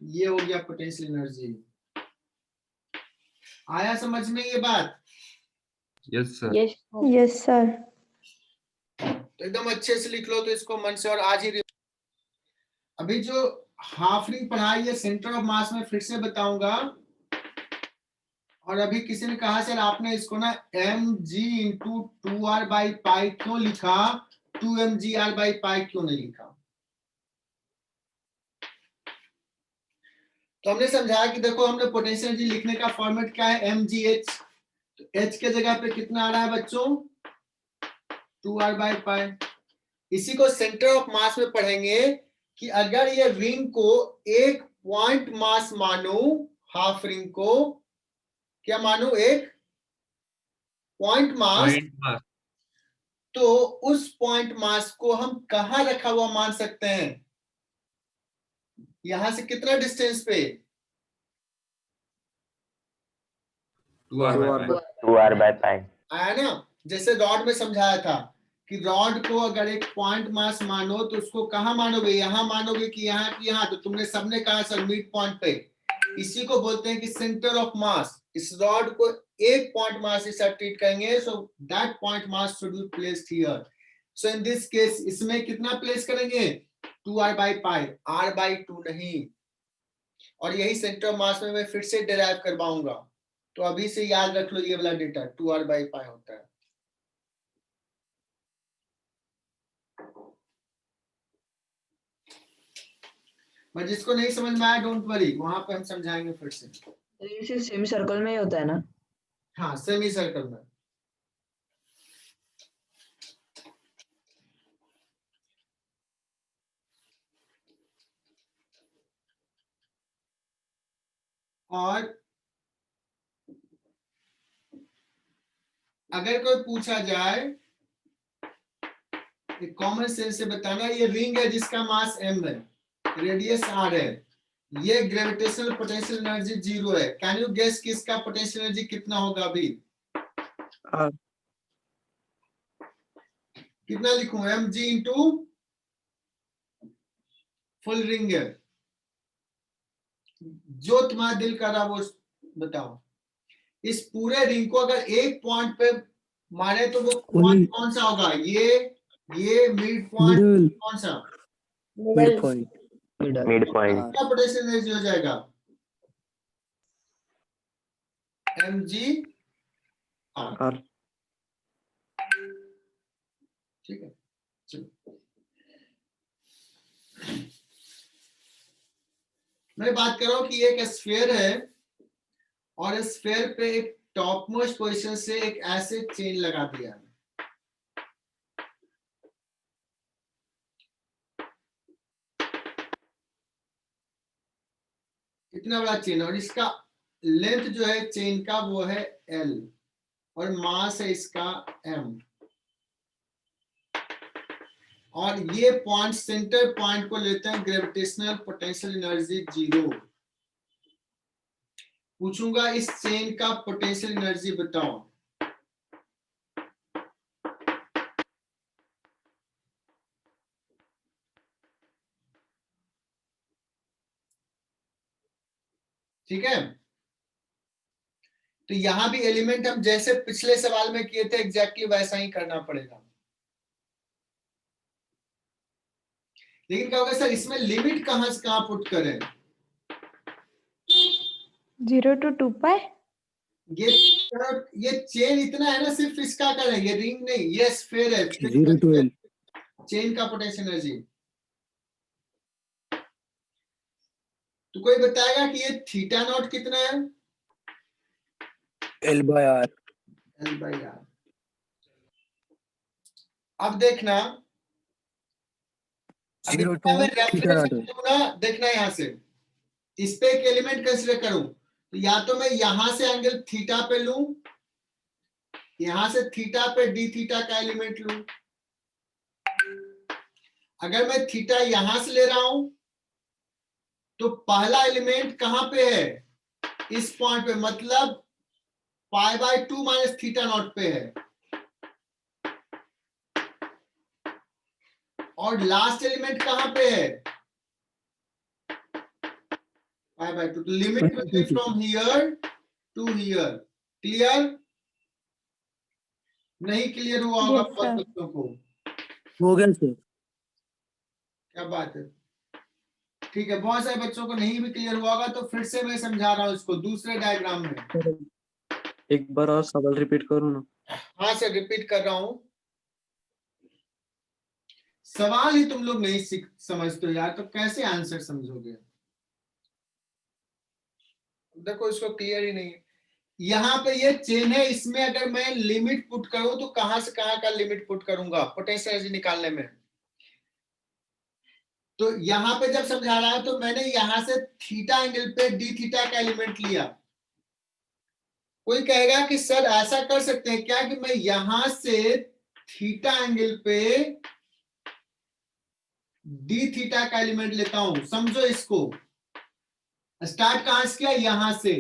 ये हो गया पोटेंशियल एनर्जी। आया समझ में ये बात? yes sir yes sir. तो एकदम अच्छे से लिख लो तो इसको मन से, और आज ही अभी जो हाफ रिंग पढ़ाई है सेंटर ऑफ मास में फिर से बताऊंगा। और अभी किसी ने कहा सर आपने इसको ना mg into 2r by pi क्यों लिखा, 2mgr बाई पाई क्यों नहीं लिखा? तो हमने समझाया कि देखो हमने पोटेंशियल एनर्जी लिखने का फॉर्मेट क्या है, mgh, तो h के जगह पे कितना आ रहा है बच्चों, 2r बाई पाई। इसी को सेंटर ऑफ मास में पढ़ेंगे कि अगर ये रिंग को एक पॉइंट मास मानो, हाफ रिंग को क्या मानो, एक पॉइंट मास, point mass तो उस पॉइंट मास को हम कहां रखा हुआ मान सकते हैं, यहां से कितना डिस्टेंस पे, 2r by pi 2r by pi आया ना? जैसे रॉड में समझाया था कि रॉड को अगर एक पॉइंट मास मानो तो उसको कहां मानोगे, यहां मानोगे कि यहां की यहां, तो तुमने सबने कहा सर मिड पॉइंट पे। इसी को बोलते हैं कि सेंटर ऑफ मास। इस रॉड को एक पॉइंट मास के साथ ट्रीट करेंगे, so that point mass should be placed here. So in this case इसमें कितना प्लेस करेंगे, 2r by pi, r by 2 नहीं। और यही सेंटर ऑफ मास में मैं फिर से डिराइव करवाऊंगा, तो अभी से याद रख लो ये वाला डेटा, 2r बाई पाई होता है। पर जिसको नहीं समझ में आया डोंट वरी, वहां पे हम समझाएंगे फिर से। ये सिर्फ सेमी सर्कल में ही होता है ना? हाँ सेमी सर्कल में। और अगर कोई पूछा जाए, कॉमन सेंस से बताना, ये रिंग है जिसका मास m है, रेडियस r है, ये ग्रेविटेशनल पोटेंशियल एनर्जी 0 है। कैन यू गेस कि इसका पोटेंशियल एनर्जी कितना होगा? अभी r कितना लिखूं, mg इंटू फुल रिंग है, जो तुम्हारा दिल कर रहा वो बताओ। इस पूरे रिंग को अगर एक पॉइंट पे मारे तो वो पॉइंट कौन सा होगा, ये मिड पॉइंट middle कौन सा, midpoint मिडल क्या पोटेंशियल एनर्जी हो जाएगा, mg R ठीक है। चलो मैं बात कर रहा हूं कि एक स्फीयर है और स्फीयर पे एक टॉप मोस्ट पोजीशन से एक ऐसे चेन लगा दिया है, इतना बड़ा चेन, और इसका लेंथ जो है चेन का वो है L, और मास है इसका m, और ये पॉइंट सेंटर पॉइंट को लेते हैं ग्रेविटेशनल पोटेंशियल एनर्जी 0। पूछूंगा इस चेन का पोटेंशियल एनर्जी बताओ। ठीक है, तो यहां भी एलिमेंट हम जैसे पिछले सवाल में किए थे एग्जैक्टली वैसा ही करना पड़ेगा। लेकिन क्या होगा सर, इसमें लिमिट कहां से कहां पुट करें? 0 to 2 pi ये चेन इतना है ना, सिर्फ इसका कर है, ये रिंग नहीं, ये स्फीयर है, 0 to L. चेन का पोटेंशियल एनर्जी। तो कोई बताएगा कि ये थीटा नॉट कितना है? L by R. L/R। अब देखना, 0 अगर मैं to theta रेफरेंस naught. लूंगा, देखना यहां से इस पे एक एलिमेंट कंसीडर करूं, तो या तो मैं यहां से एंगल थीटा पे लूं, यहां से थीटा पे डी थीटा का एलिमेंट लूं। अगर मैं थीटा यहां से ले रहा हूं तो पहला एलिमेंट कहां पे है? इस पॉइंट पे, मतलब π/2 माइनस थीटा नॉट पे है। और लास्ट एलिमेंट कहां पे है? π/2। तो limit from here to here. Clear? नहीं क्लियर हुआ होगा Yes, sir. बच्चों को? हो गया सर. क्या बात है, ठीक है। बहुत सारे बच्चों को नहीं भी क्लियर हुआ होगा, तो फिर से मैं समझा रहा हूं इसको दूसरे डायग्राम में। एक बार और सवाल रिपीट करूँ ना? हाँ सर, रिपीट कर रहा हूं। सवाल ही तुम लोग नहीं समझते हो यार, तो कैसे आंसर समझोगे? देखो, इसको क्लियर ही नहीं है। यहाँ पे ये चेन है, इसमें अगर मैं लिमिट पुट करूं तो कहां से कहां का लिमिट पुट करूंगा पोटेंशियल एनर्जी निकालने में? तो यहां पे जब समझा रहा है तो मैंने यहां से थीटा एंगल पे डी थीटा का एलिमेंट लिया। कोई कहेगा कि सर ऐसा कर सकते हैं क्या कि मैं यहां से थीटा एंगल पे डी थीटा का एलिमेंट लेता हूं। समझो इसको, स्टार्ट कहां से किया? यहां से।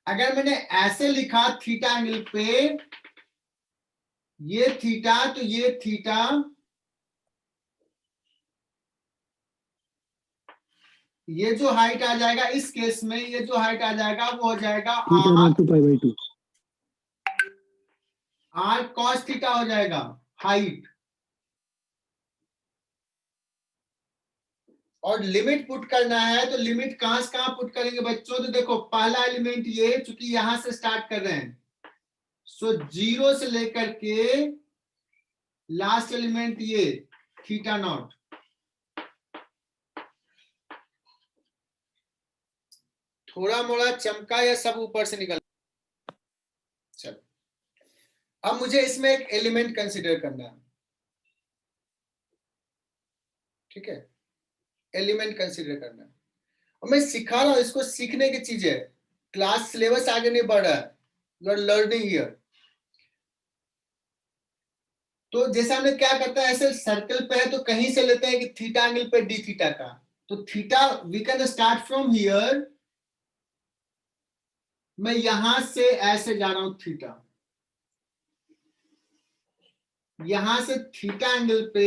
अगर मैंने ऐसे लिखा थीटा एंगल पे, ये थीटा तो ये थीटा, ये जो हाइट आ जाएगा इस केस में, ये जो हाइट आ जाएगा वो हो जाएगा Theta naught to π/2. R cos theta हो जाएगा हाइट। और लिमिट पुट करना है तो लिमिट कहां से कहां पुट करेंगे बच्चों? तो देखो, पहला एलिमेंट ये, चूंकि यहां से स्टार्ट कर रहे हैं, सो 0 से लेकर के लास्ट एलिमेंट ये थीटा नॉट। थोड़ा मोड़ा चमका या सब ऊपर से निकल? चलो, अब मुझे इसमें एक एलिमेंट कंसीडर करना है। ठीक है, एलिमेंट कंसीडर करना है। और मैं सिखा रहा हूं, इसको सीखने की चीज है। क्लास सिलेबस आगे नहीं बढ़ रहा है, यू आर लर्निंग हियर। तो जैसे हमने क्या करता है, ऐसे सर्कल पे है तो कहीं से लेते हैं कि थीटा एंगल पे डी थीटा का। तो theta we can start from here. मैं यहां से ऐसे जा रहा हूं थीटा, यहां से थीटा एंगल पे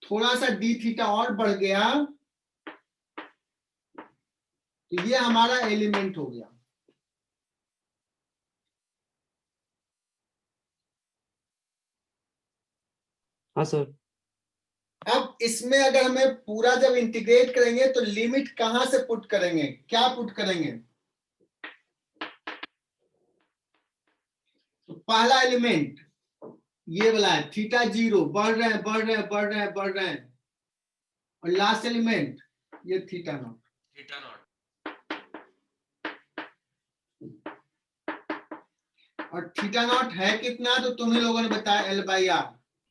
थोड़ा सा डी थीटा और बढ़ गया, तो ये हमारा एलिमेंट हो गया। हाँ सर। अब इसमें अगर हमें पूरा जब इंटीग्रेट करेंगे तो लिमिट कहां से पुट करेंगे, क्या पुट करेंगे? तो पहला एलिमेंट ये वाला है, थीटा 0, बढ़ रहे हैं बढ़ रहे हैं बढ़ रहे हैं बढ़ रहे हैं। और लास्ट एलिमेंट ये थीटा नॉट। और थीटा नॉट है कितना? तो तुम्ही लोगों ने बताया L/R।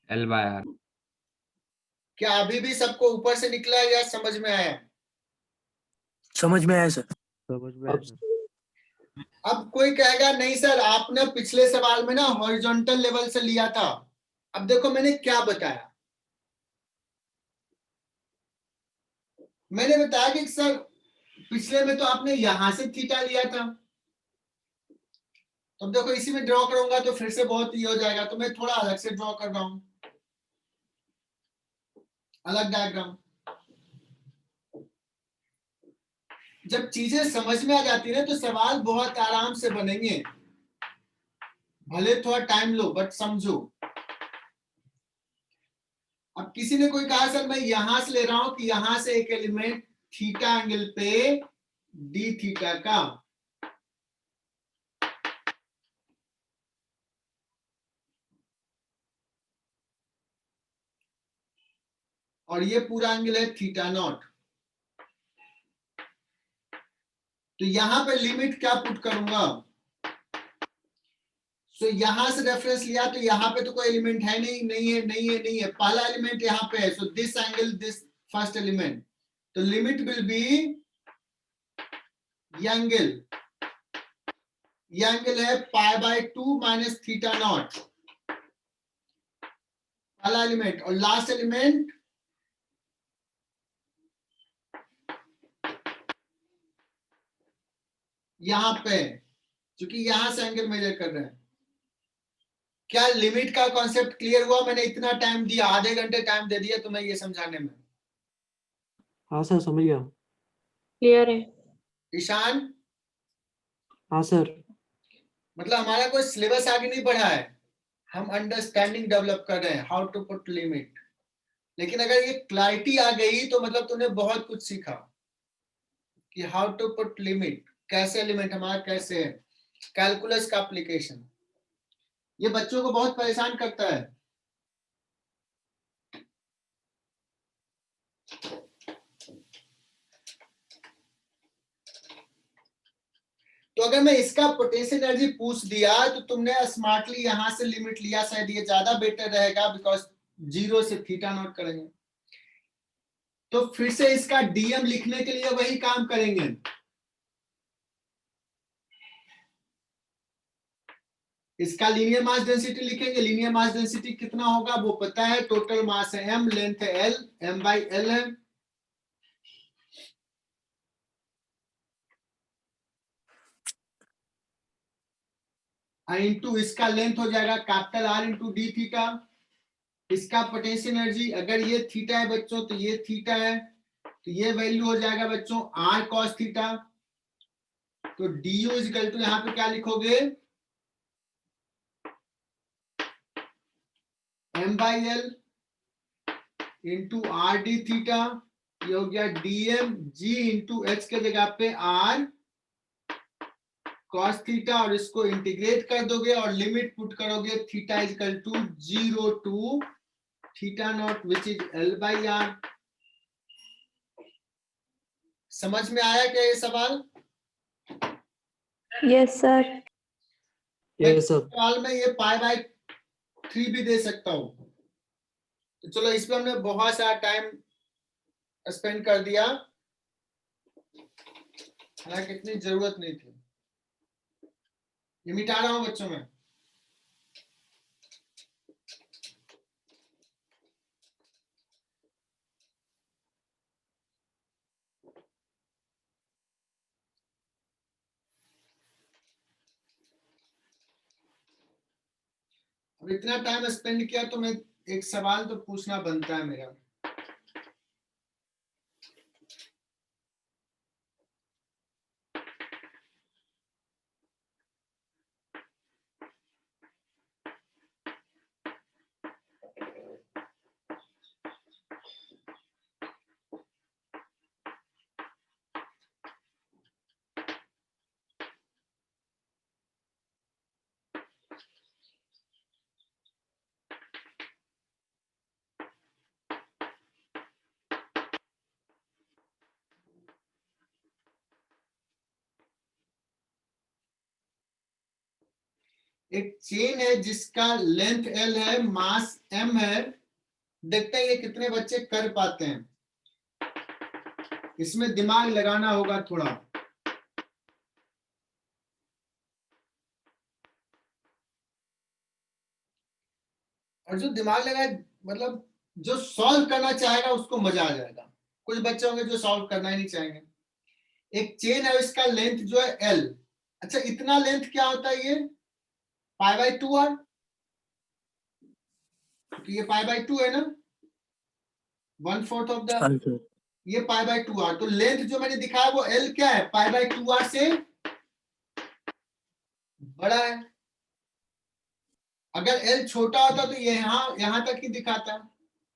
L/R. क्या अभी भी सबको ऊपर से निकला या समझ में आया? समझ में आया सर. समझ में आया सर। अब कोई कहेगा नहीं सर, आपने पिछले सवाल में ना हॉरिजॉन्टल लेवल से लिया था। अब देखो मैंने क्या बताया, मैंने बताया कि सर पिछले में तो आपने यहां से थीटा लिया था। अब देखो इसी में ड्रॉ करूंगा तो फिर से बहुत ही हो जाएगा, तो मैं थोड़ा अलग से ड्रॉ कर रहा हूं, अलग डायग्राम। जब चीजें समझ में आ जाती है तो सवाल बहुत आराम से बनेंगे, भले थोड़ा टाइम लो बट समझो। अब किसी ने कोई कहा सर मैं यहां से ले रहा हूं कि यहां से एक एलिमेंट थीटा एंगल पे डी थीटा का और ये पूरा एंगल है थीटा नॉट। तो यहां पे लिमिट क्या पुट करूंगा? सो यहां से रेफरेंस लिया तो यहां पे तो कोई एलिमेंट है नहीं, नहीं है। पहला एलिमेंट यहां पे है, so this angle, this first element, तो लिमिट विल बी ये एंगल है π/2 माइनस थीटा नॉट, पहला एलिमेंट। और लास्ट एलिमेंट यहां पे, क्योंकि यहां से एंगल मेजर कर रहे हैं। क्या लिमिट का कॉन्सेप्ट क्लियर हुआ? मैंने इतना टाइम दिया, आधे घंटे टाइम दे दिया तुम्हें ये समझाने में। हाँ सर, समझ गया। क्लियर है। ईशान, हाँ सर। मतलब हमारा कोई सिलेबस आगे नहीं बढ़ा है, हम अंडरस्टैंडिंग डेवलप कर रहे हैं, हाउ टू पुट लिमिट। लेकिन अगर ये क्लैरिटी आ गई तो मतलब तुमने बहुत कुछ सीखा कि हाउ टू पुट लिमिट, कैसे एलिमेंट हमारा कैसे है, कैलकुलस का एप्लीकेशन। ये बच्चों को बहुत परेशान करता है। तो अगर मैं इसका पोटेंशियल एनर्जी पूछ दिया तो तुमने स्मार्टली यहां से लिमिट लिया, शायद ये ज्यादा बेटर रहेगा, बिकॉज 0 से थीटा नॉट करेंगे। तो फिर से इसका डीएम लिखने के लिए वही काम करेंगे। इसका लीनियर मास डेंसिटी लिखेंगे। लीनियर मास डेंसिटी कितना होगा वो पता है, टोटल मास है m, लेंथ है l, m/l है। इंटू इसका लेंथ हो जाएगा capital R into D theta. इसका पोटेंशियल एनर्जी, अगर ये थीटा है बच्चों तो ये थीटा है, तो ये वैल्यू हो जाएगा बच्चों R cos थीटा। तो du इक्वल टू यहां पे क्या लिखोगे, m/l into R D theta. ये हो गया dm g इंटू h के जगह पे R cos थीटा, और इसको इंटीग्रेट कर दोगे और लिमिट पुट करोगे theta is equal to 0 to theta not which is l/r। समझ में आया क्या ये सवाल? Yes sir. ये सर। सवाल में ये π/3 भी दे सकता हूं। तो चलो, इस पे हमने बहुत सारा टाइम स्पेंड कर दिया, हालांकि इतनी जरूरत नहीं थी। ये मिटा रहा हूं बच्चों में। अब इतना टाइम स्पेंड किया तो मैं एक सवाल तो पूछना बनता है मेरा। एक चेन है जिसका लेंथ L है, मास M है। देखते हैं ये कितने बच्चे कर पाते हैं। इसमें दिमाग लगाना होगा थोड़ा। और जो दिमाग लगाए, मतलब जो सॉल्व करना चाहेगा उसको मजा आ जाएगा। कुछ बच्चे होंगे जो सॉल्व करना ही नहीं चाहेंगे। एक चेन है, इसका लेंथ जो है L। अच्छा, इतना लेंथ क्या होता है? ये π/2r, तो ये π/2 है ना, 1/4 ऑफ द, हाँ सर। ये π/2r। तो लेंथ जो मैंने दिखाया वो L क्या है, π/2r से बड़ा है। अगर L छोटा होता तो ये यहां तक ही दिखाता,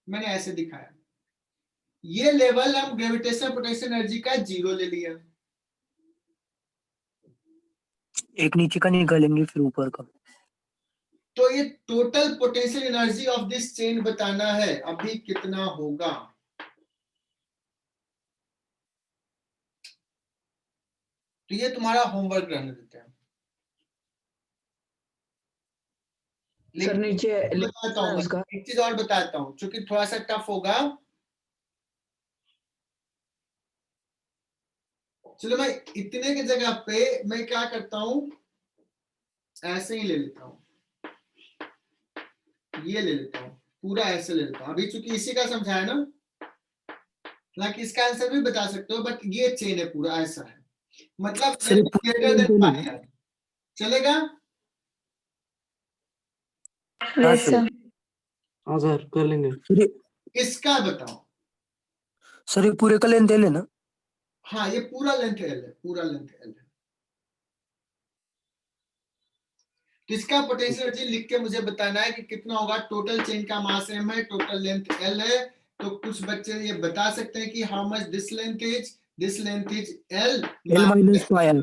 मैंने ऐसे दिखाया। ये लेवल हम ग्रेविटेशनल पोटेंशियल एनर्जी का 0 ले लिया। एक नीचे का निकालेंगे फिर ऊपर का। तो ये total potential energy of this chain बताना है, अभी कितना होगा। तो ये तुम्हारा होमवर्क रहने देते हैं। सर नीचे बताता हूँ, उसका एक चीज और बताता हूँ, क्योंकि थोड़ा सा टफ होगा। चलो मैं इतने की जगह पे मैं क्या करता हूं, ऐसे ही ले लेता हूं, ये ले लेता हूं, पूरा ऐसे ले लेता हूं। अभी चूंकि इसी का समझाया ना, हालांकि इसका आंसर भी बता सकते हो, बट ये चेन है पूरा ऐसा है, मतलब सर ये ग्रेटर देन पाई है। चलेगा? हाँ Yes, सर। sir. हाँ सर कर लेंगे। इसका बताओ। सर ये पूरे का लेंथ एल है ना? हाँ ये पूरा लेंथ एल है, पूरा लेंथ एल है। तो इसका पोटेंशियल एनर्जी लिख के मुझे बताना है कि कितना होगा। टोटल चेन का मास m है, टोटल लेंथ l है। तो कुछ बच्चे ये बता सकते हैं कि how much this length is l L minus pi R.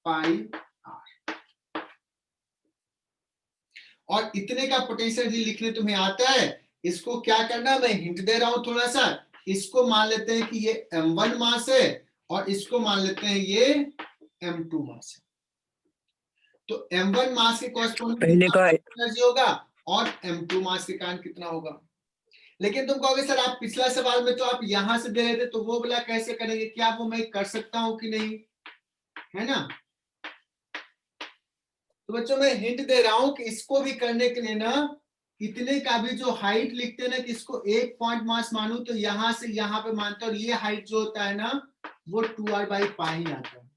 Pi r। और इतने का पोटेंशियल एनर्जी लिखने तुम्हें आता है। इसको क्या करना, मैं हिंट दे रहा हूं थोड़ा सा। इसको मान लेते हैं कि ये m1 मास है और इसको मान लेते हैं ये m2 मास है। तो m1 मास के कॉरस्पॉन्डिंग पहले का एनर्जी होगा और m2 मास के कारण कितना होगा। लेकिन तुम कहोगे सर आप पिछला सवाल में तो आप यहां से दे रहे थे, तो वो बोला कैसे करेंगे, क्या वो मैं कर सकता हूं कि नहीं, है ना। तो बच्चों मैं हिंट दे रहा हूं कि इसको भी करने के लिए ना, इतने का भी जो हाइट लिखते हैं ना कि इसको एक पॉइंट मास मानू, तो यहां से यहां पे मानते हैं, और ये हाइट जो होता है ना वो 2r/पाई आता है।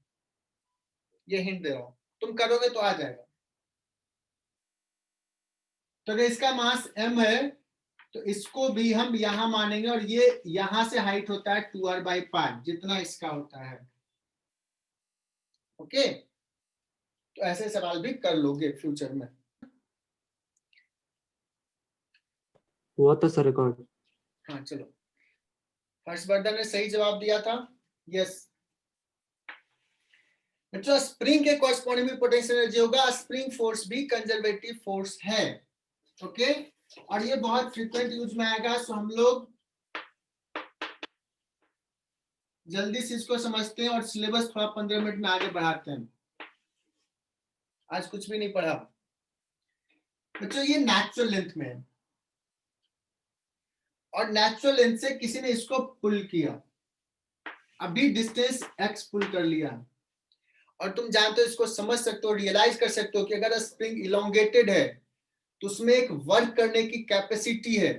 ये हिंट दे रहा हूं, तुम करोगे तो आ जाएगा। तो अगर इसका मास m है तो इसको भी हम यहां मानेंगे, और ये यहां से हाइट होता है 2r/पाई, जितना इसका होता है। ओके, तो ऐसे सवाल भी कर लोगे फ्यूचर में। हुआ था सर रिकॉर्ड। हाँ चलो, हर्षवर्धन ने सही जवाब दिया था, यस। बच्चों स्प्रिंग के कॉरस्पॉन्डिंग भी पोटेंशियल एनर्जी होगा। स्प्रिंग फोर्स भी कंजर्वेटिव फोर्स है। ओके, और ये बहुत फ्रीक्वेंट यूज में आएगा, सो हम लोग जल्दी से इसको समझते हैं और सिलेबस थोड़ा 15 मिनट में आगे बढ़ाते हैं। आज कुछ भी नहीं पढ़ा बच्चों। ये नेचुरल लेंथ में है, और नेचुरल लेंथ से किसी ने इसको पुल किया, अभी डिस्टेंस x पुल कर लिया, और तुम जानते हो, इसको समझ सकते हो, रियलाइज कर सकते हो कि अगर स्प्रिंग इलोंगेटेड है तो उसमें एक वर्क करने की कैपेसिटी है,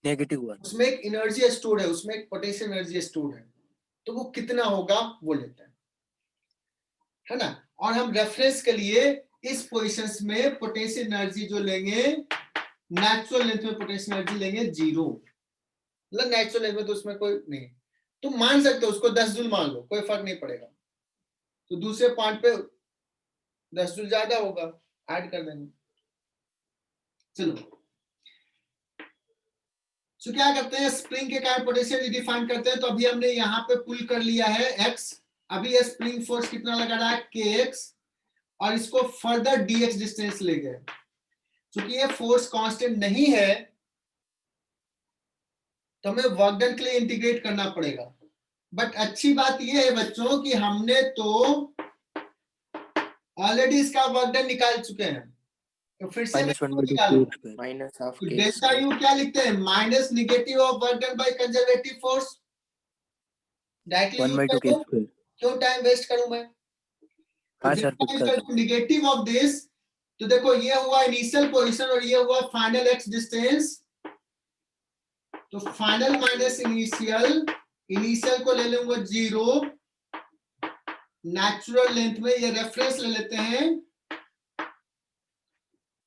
नेगेटिव 1। उसमें एक एनर्जी स्टोर है, उसमें एक पोटेंशियल एनर्जी स्टोर है। तो वो कितना होगा वो लेते हैं, है ना। और हम रेफरेंस के लिए इस पोजीशंस में पोटेंशियल एनर्जी जो लेंगे, नेचुरल लेंथ में पोटेंशियल एनर्जी लेंगे 0, मतलब नेचुरल लेंथ में तो उसमें कोई नहीं, तुम मान सकते हो उसको 10 जूल मान लो, कोई फर्क नहीं पड़ेगा। तो दूसरे पॉइंट पे 10 जूल ज्यादा होगा, ऐड कर देंगे। चलो, तो क्या करते हैं, स्प्रिंग के कारण पोटेंशियल डिफाइन करते हैं। तो अभी हमने यहाँ पे पुल कर लिया है x, अभी ये स्प्रिंग फोर्स कितना लगा रहा है kx, और इसको फर्दर dx डिस्टेंस ले गए। क्योंकि ये फोर्स कांस्टेंट नहीं है तो हमें वर्क डन के लिए इंटीग्रेट करना पड़ेगा। बट अच्छी बात ये है बच्चों कि हमने तो ऑलरेडी इसका वर्क डन निकाल चुके हैं, तो फिर से निकालो। माइनस हाफ तो डेल्टा यू क्या लिखते हैं, minus negative of work done by conservative force. Directly क्यों टाइम वेस्ट करूं मैं। हाँ सर, निगेटिव ऑफ दिस, तो देखो ये हुआ इनिशियल पोजीशन और ये हुआ फाइनल एक्स डिस्टेंस। तो फाइनल माइनस इनिशियल, इनिशियल को ले लूंगा 0, नेचुरल लेंथ में ये रेफरेंस ले लेते हैं,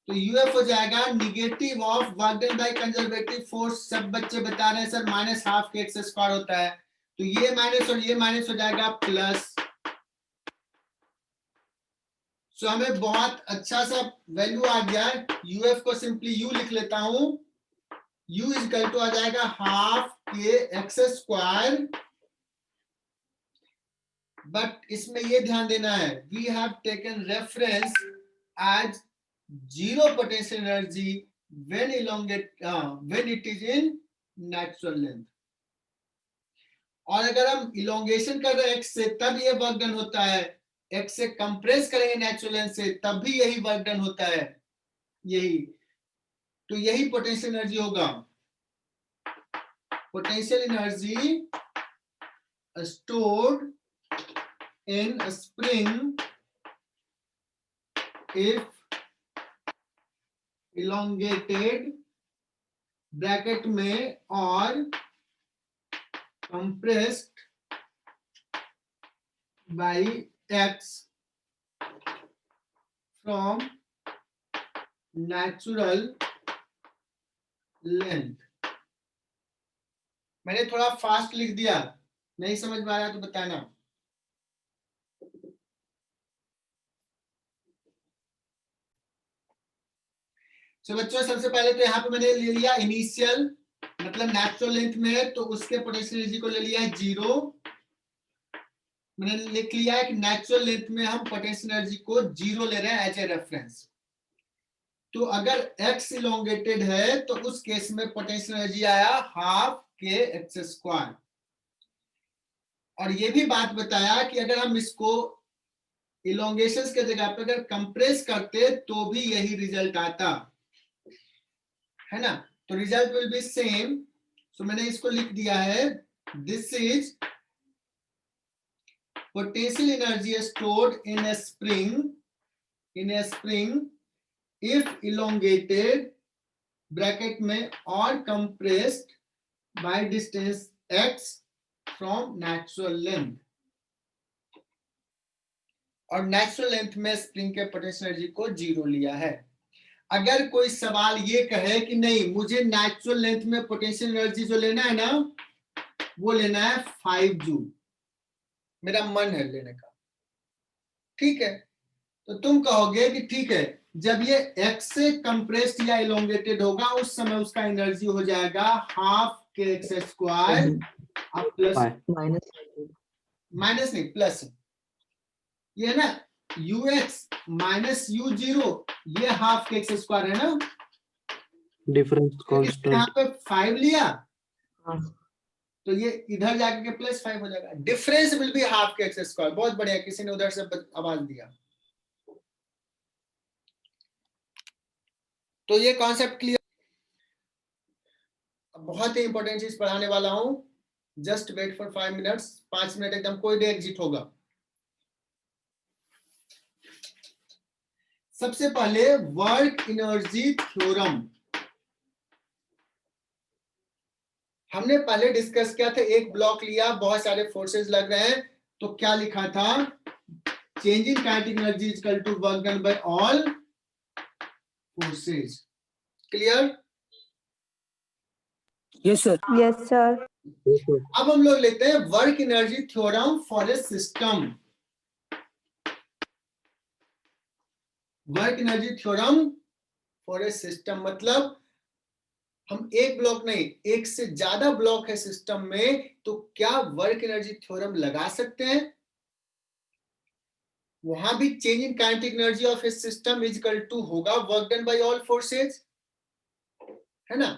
तो यूएफ हो जाएगा negative of work done by conservative force. सब बच्चे बता रहे हैं सर माइनस हाफ के एक्स स्क्वायर होता है, तो ये माइनस और ये माइनस हो जाएगा प्लस। सो हमें बहुत अच्छा सा वैल्यू आ गया है। यूएफ को सिंपली यू लिख लेता हूं, u इज इक्वल टू आ जाएगा हाफ के एक्स स्क्वायर बट इसमें ये ध्यान देना है, we have taken reference as zero potential energy when when it is in natural length। और अगर हम इलोंगेशन कर रहे हैं x से तब ये वर्क डन होता है, x से कंप्रेस करेंगे नेचुरल लेंथ से तब भी यही वर्क डन होता है, यही। तो यही पोटेंशियल एनर्जी होगा, potential energy stored in a spring if elongated bracket में और compressed by x from natural length। मैंने थोड़ा फास्ट लिख दिया, नहीं समझ में आया तो बताना। तो बच्चों सबसे पहले तो यहाँ पे मैंने ले लिया इनिशियल, मतलब नेचुरल लेंथ में है तो उसके पोटेंशियल एनर्जी को ले लिया है जीरो। मैंने लिख लिया है कि नेचुरल लेंथ में हम पोटेंशियल एनर्जी को जीरो ले रहे हैं एज ए रेफरेंस। तो अगर x इलोंगेटेड है तो उस केस में पोटेंशियल एनर्जी आया हाफ के एक्स स्क्वायर। और ये भी बात बताया कि अगर हम इसको इलोंगेशन के जगह पे अगर कंप्रेस करते तो भी यही रिजल्ट आता है ना, तो रिजल्ट विल बी सेम। सो मैंने इसको लिख दिया है, this is potential energy stored in A spring if elongated bracket में और compressed by distance x from natural length. और नेचुरल लेंथ में स्प्रिंग के पोटेंशियल एनर्जी को जीरो लिया है। अगर कोई सवाल ये कहे कि नहीं मुझे नेचुरल लेंथ में पोटेंशियल एनर्जी जो लेना है ना वो लेना है 5 जूल, मेरा मन है लेने का, ठीक है, तो तुम कहोगे कि ठीक है जब ये x से कंप्रेस्ड या इलोंगेटेड होगा उस समय उसका एनर्जी हो जाएगा हाफ के एक्स स्क्वायर अब प्लस माइनस नहीं प्लस, ये है ना ux माइनस u जीरो, ये हाफ के एक्स स्क्वायर है ना, डिफरेंस यहाँ कांस्टेंट। पे 5 लिया तो ये इधर जाकर के प्लस 5 हो जाएगा, डिफरेंस विल बी हाफ के एक्स स्क्वायर। बहुत बढ़िया, किसी ने उधर से आवाज दिया। तो ये कॉन्सेप्ट क्लियर। बहुत ही इंपॉर्टेंट चीज पढ़ाने वाला हूं, just wait for 5 minutes, 5 minute एकदम कोई भी एग्जिट होगा। सबसे पहले वर्क एनर्जी थ्योरम हमने पहले डिस्कस किया था। एक ब्लॉक लिया, बहुत सारे फोर्सेस लग रहे हैं, तो क्या लिखा था, change in kinetic energy is equal to work done by all forces. Clear? Yes sir. Yes, sir. अब हम लोग लेते हैं work energy theorem for a system. Work energy theorem for a system मतलब हम एक ब्लॉक नहीं, एक से ज्यादा ब्लॉक है सिस्टम में, तो क्या वर्क एनर्जी थ्योरम लगा सकते हैं? वहां भी change in kinetic energy of a system is equal to होगा work done by all forces, है ना।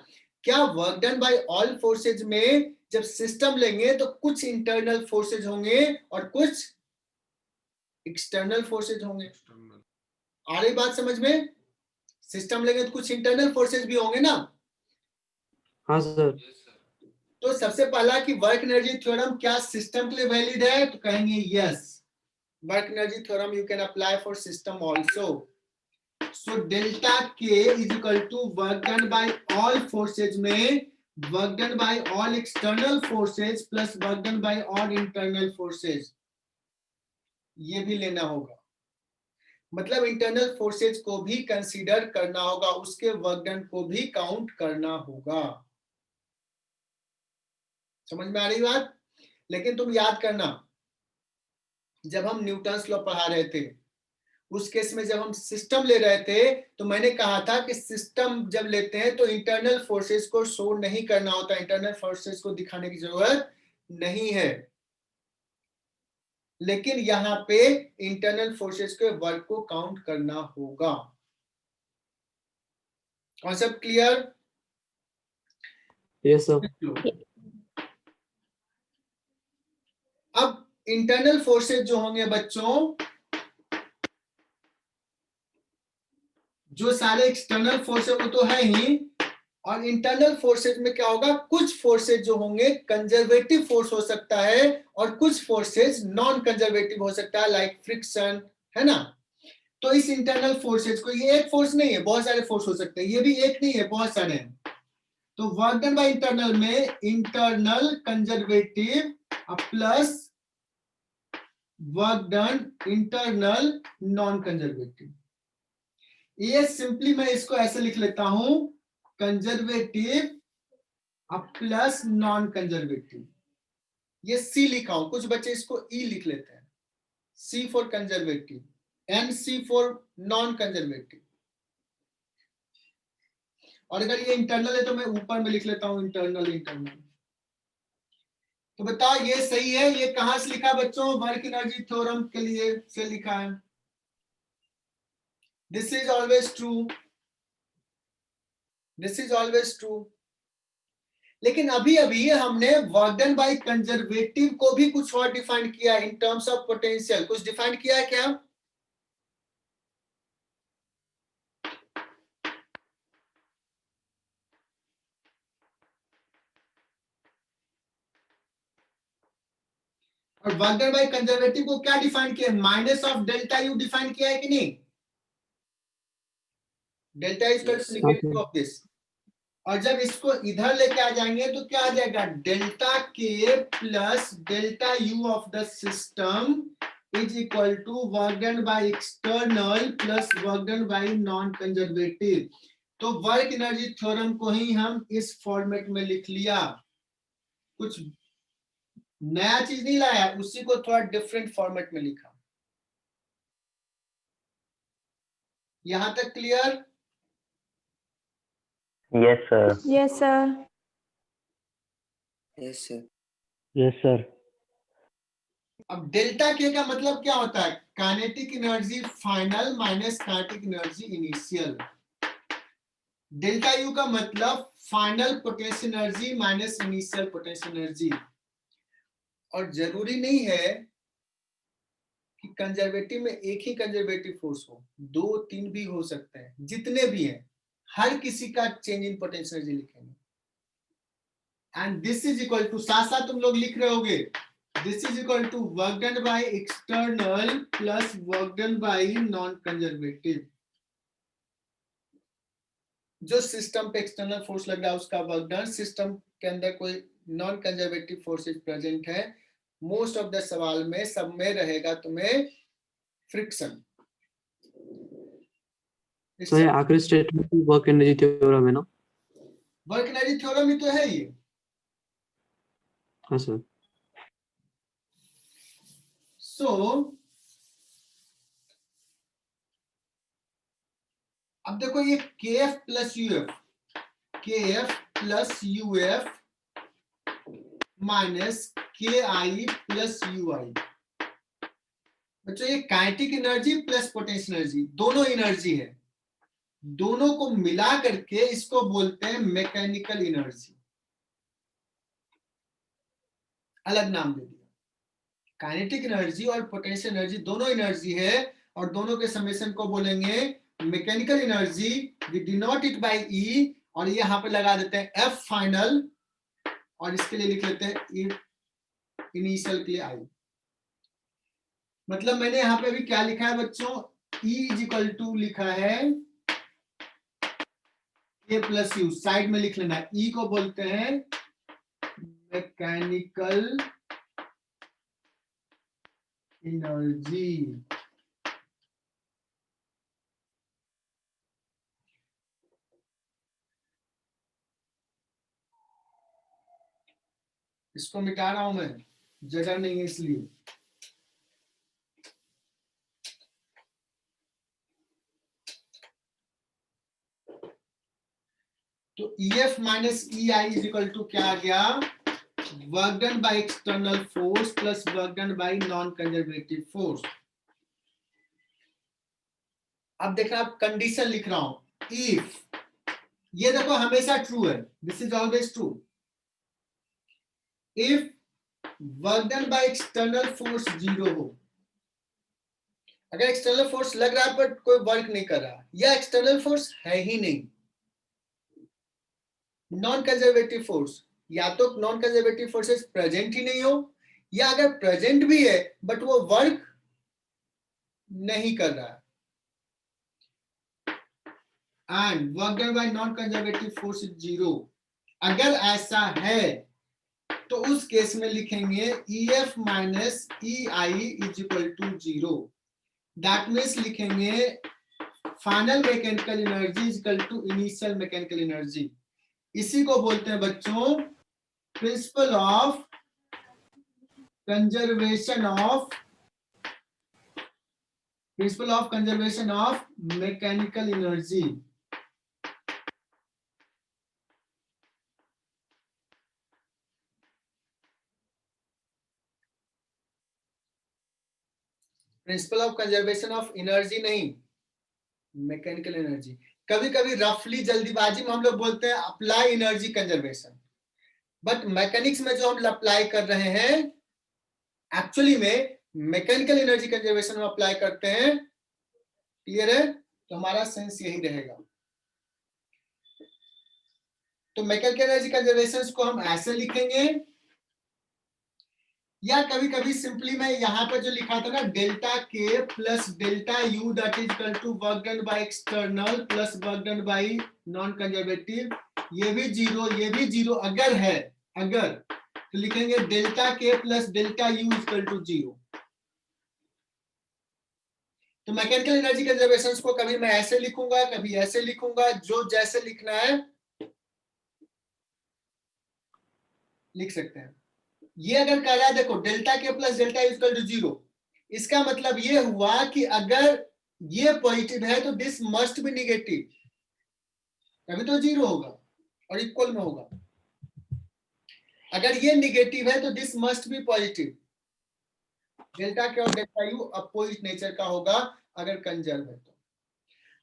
क्या work done by all forces में जब सिस्टम लेंगे तो कुछ इंटरनल फोर्सेज होंगे और कुछ एक्सटर्नल फोर्सेज होंगे। आ रही बात समझ में? सिस्टम लेंगे तो कुछ इंटरनल फोर्सेज भी होंगे ना। हाँ सर। तो सबसे पहला कि वर्क एनर्जी थ्योरम क्या सिस्टम के लिए वैलिड है, तो कहेंगे yes, work energy theorem you can apply for system also. So delta K is equal to work done by all forces में work done by all external forces plus work done by all internal forces, ये भी लेना होगा। मतलब internal forces को भी consider करना होगा, उसके वर्क डन को भी काउंट करना होगा। समझ में आ रही बात? लेकिन तुम याद करना, जब हम न्यूटन्स लॉ पढ़ा रहे थे उस केस में जब हम सिस्टम ले रहे थे तो मैंने कहा था कि सिस्टम जब लेते हैं तो इंटरनल फोर्सेस को शो नहीं करना होता, इंटरनल फोर्सेस को दिखाने की जरूरत नहीं है। लेकिन यहाँ पे इंटरनल फोर्सेस के वर्क को काउंट करना होगा। Concept clear? Yes sir. अब इंटरनल फोर्सेस जो होंगे बच्चों, जो सारे एक्सटर्नल फोर्सेस वो तो है ही, और इंटरनल फोर्सेस में क्या होगा, कुछ फोर्सेस जो होंगे कंजर्वेटिव फोर्स हो सकता है और कुछ फोर्सेस नॉन कंजर्वेटिव हो सकता है, लाइक फ्रिक्शन, है ना। तो इस इंटरनल फोर्सेस को, ये एक फोर्स नहीं है, बहुत सारे फोर्स हो सकते हैं, ये भी एक नहीं है, बहुत सारे हैं। तो वर्क डन बाय इंटरनल में internal conservative plus work done internal non conservative. ये सिंपली मैं इसको ऐसे लिख लेता हूं, कंजर्वेटिव प्लस नॉन कंजर्वेटिव। ये सी लिखा हूं, कुछ बच्चे इसको ई लिख लेते हैं, c for conservative and c for non conservative. और अगर ये इंटरनल है तो मैं ऊपर में लिख लेता हूं इंटरनल इंटरनल। तो बताओ ये सही है? ये कहां से लिखा बच्चों? वर्क एनर्जी थ्योरम के लिए से लिखा है। This is always true, this is always true. लेकिन अभी अभी हमने वर्क डन बाय कंजर्वेटिव को भी कुछ और डिफाइन किया इन टर्म्स ऑफ पोटेंशियल। कुछ डिफाइन किया है क्या? और वर्क डन बाय कंजर्वेटिव को क्या डिफाइन किया? Minus of delta U define किया है कि नहीं? Delta is equal to negative of this. और जब इसको इधर लेके आ जाएंगे तो क्या आ जाएगा? Delta K plus delta U of the system is equal to work done by external plus work done by non conservative. तो वर्क एनर्जी थ्योरम को ही हम इस फॉर्मेट में लिख लिया, कुछ नया चीज नहीं लाया, उसी को थोड़ा डिफरेंट फॉर्मेट में लिखा। यहां तक clear? Yes, sir. Yes, sir. Yes, sir. Yes, sir. अब डेल्टा के का मतलब क्या होता है? Kinetic energy final minus kinetic energy initial. Delta U का मतलब final potential energy minus initial potential energy. और जरूरी नहीं है कि कंजर्वेटिव में एक ही कंजर्वेटिव फोर्स हो, 2-3 भी हो सकते हैं, जितने भी हैं हर किसी का चेंज इन पोटेंशियल एनर्जी लिखेंगे। And this is equal to, साथ साथ तुम लोग लिख रहे होगे, this is equal to work done by external plus work done by non conservative. जो सिस्टम पे एक्सटर्नल फोर्स लग रहा है उसका वर्क डन, सिस्टम के अंदर कोई नॉन कंजर्वेटिव फोर्सेज प्रेजेंट है, मोस्ट ऑफ द सवाल में सब में रहेगा तुम्हें फ्रिक्शन। सर ये आखिरी स्टेटमेंट वर्क एनर्जी थ्योरम है ना? वर्क एनर्जी थ्योरम ही तो है ये। हाँ सर। सो अब देखो ये KF plus UF, KF plus UF minus KI plus UI। बच्चों ये kinetic energy plus potential energy, दोनों एनर्जी है, दोनों को मिला करके इसको बोलते हैं मैकेनिकल एनर्जी। अलग नाम दे दिया। काइनेटिक एनर्जी और पोटेंशियल एनर्जी दोनों एनर्जी है, और दोनों के समेशन को बोलेंगे mechanical energy. We denote it by E, और ये यहाँ पे लगा देते हैं F फाइनल, और इसके लिए लिख लेते हैं इनिशियल के लिए I। मतलब मैंने यहाँ पे अभी क्या लिखा है बच्चों? E इज इक्वल टू लिखा है K प्लस यू, साइड में लिख लेना। E को बोलते हैं मैकेनिकल एनर्जी। इसको मिटा रहा हूं मैं, जगह नहीं है इसलिए। तो EF minus EI is equal to क्या आ गया? Work done by external force plus work done by non conservative force. अब देखना, आप कंडीशन लिख रहा हूं, इफ, ये देखो हमेशा ट्रू है, this is always true. If work done by external force 0 हो, अगर एक्सटर्नल फोर्स लग रहा है बट कोई वर्क नहीं कर रहा, या एक्सटर्नल फोर्स है ही नहीं, नॉन कंजर्वेटिव फोर्स, या तो नॉन कंजर्वेटिव फोर्सेस प्रेजेंट ही नहीं हो, या अगर प्रेजेंट भी है बट वो वर्क नहीं कर रहा है, and work done by non conservative force is 0, अगर ऐसा है तो उस केस में लिखेंगे EF minus EI is equal to 0। That means लिखेंगे final mechanical energy is equal to initial mechanical energy. इसी को बोलते हैं बच्चों principle of conservation of mechanical energy. Principle of conservation of energy नहीं, मैकेनिकल एनर्जी। कभी कभी रफली जल्दीबाजी में हम लोग बोलते हैं apply energy conservation, but mechanics में जो हम अप्लाई कर रहे हैं एक्चुअली में मैकेनिकल एनर्जी कंजर्वेशन में अप्लाई करते हैं। क्लियर है? तो हमारा सेंस यही रहेगा। तो मैकेनिकल एनर्जी कंजर्वेशन को हम ऐसे लिखेंगे, या कभी कभी सिंपली मैं यहाँ पर जो लिखा था ना delta K plus delta U that is equal to work done by external plus work done by non conservative, ये भी 0 ये भी 0 अगर है, अगर तो लिखेंगे delta K plus delta U is equal to 0। तो मैकेनिकल एनर्जी कंजर्वेशन को कभी मैं ऐसे लिखूंगा, कभी ऐसे लिखूंगा, जो जैसे लिखना है लिख सकते हैं। ये अगर कह रहा है देखो delta K plus delta equal to 0, इसका मतलब ये हुआ कि अगर ये पॉजिटिव है तो दिस मस्ट बी निगेटिव, तभी तो 0 होगा और इक्वल में होगा। अगर ये निगेटिव है तो this must be positive. Delta के और डेल्टा यू अपोजिट नेचर का होगा अगर कंजर्व है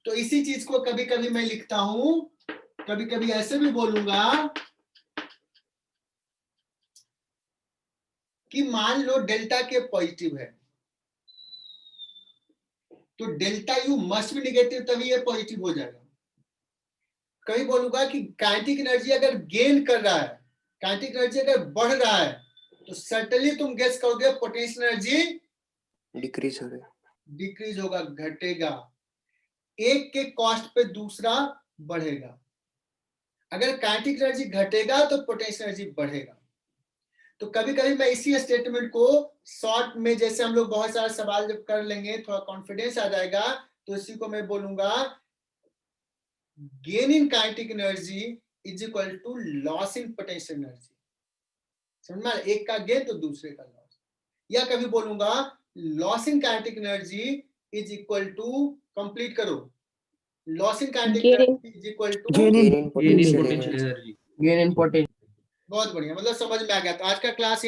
तो इसी चीज को कभी कभी मैं लिखता हूं, कभी कभी ऐसे भी बोलूंगा कि मान लो डेल्टा के पॉजिटिव है तो delta U must be negative, तभी ये पॉजिटिव हो जाएगा। कभी बोलूंगा कि काइनेटिक एनर्जी अगर गेन कर रहा है, काइनेटिक एनर्जी अगर बढ़ रहा है तो सर्टेनली तुम गेस करोगे पोटेंशियल एनर्जी डिक्रीज होगा, घटेगा। एक के कॉस्ट पे दूसरा बढ़ेगा। अगर काइनेटिक एनर्जी घटेगा तो पोटेंशियल एनर्जी बढ़ेगा। तो कभी कभी मैं इसी स्टेटमेंट को शॉर्ट में, जैसे हम लोग बहुत सारे सवाल जब कर लेंगे थोड़ा कॉन्फिडेंस आ जाएगा, तो इसी को मैं बोलूंगा gain in kinetic energy is equal to loss in potential energy. समझ में? एक का गेन तो दूसरे का लॉस। या कभी बोलूंगा loss in kinetic energy is equal to, complete करो, loss in kinetic energy is equal to gain in Gain in potential energy. Gain in potential. बहुत बढ़िया, मतलब समझ में आ गया। तो आज का क्लास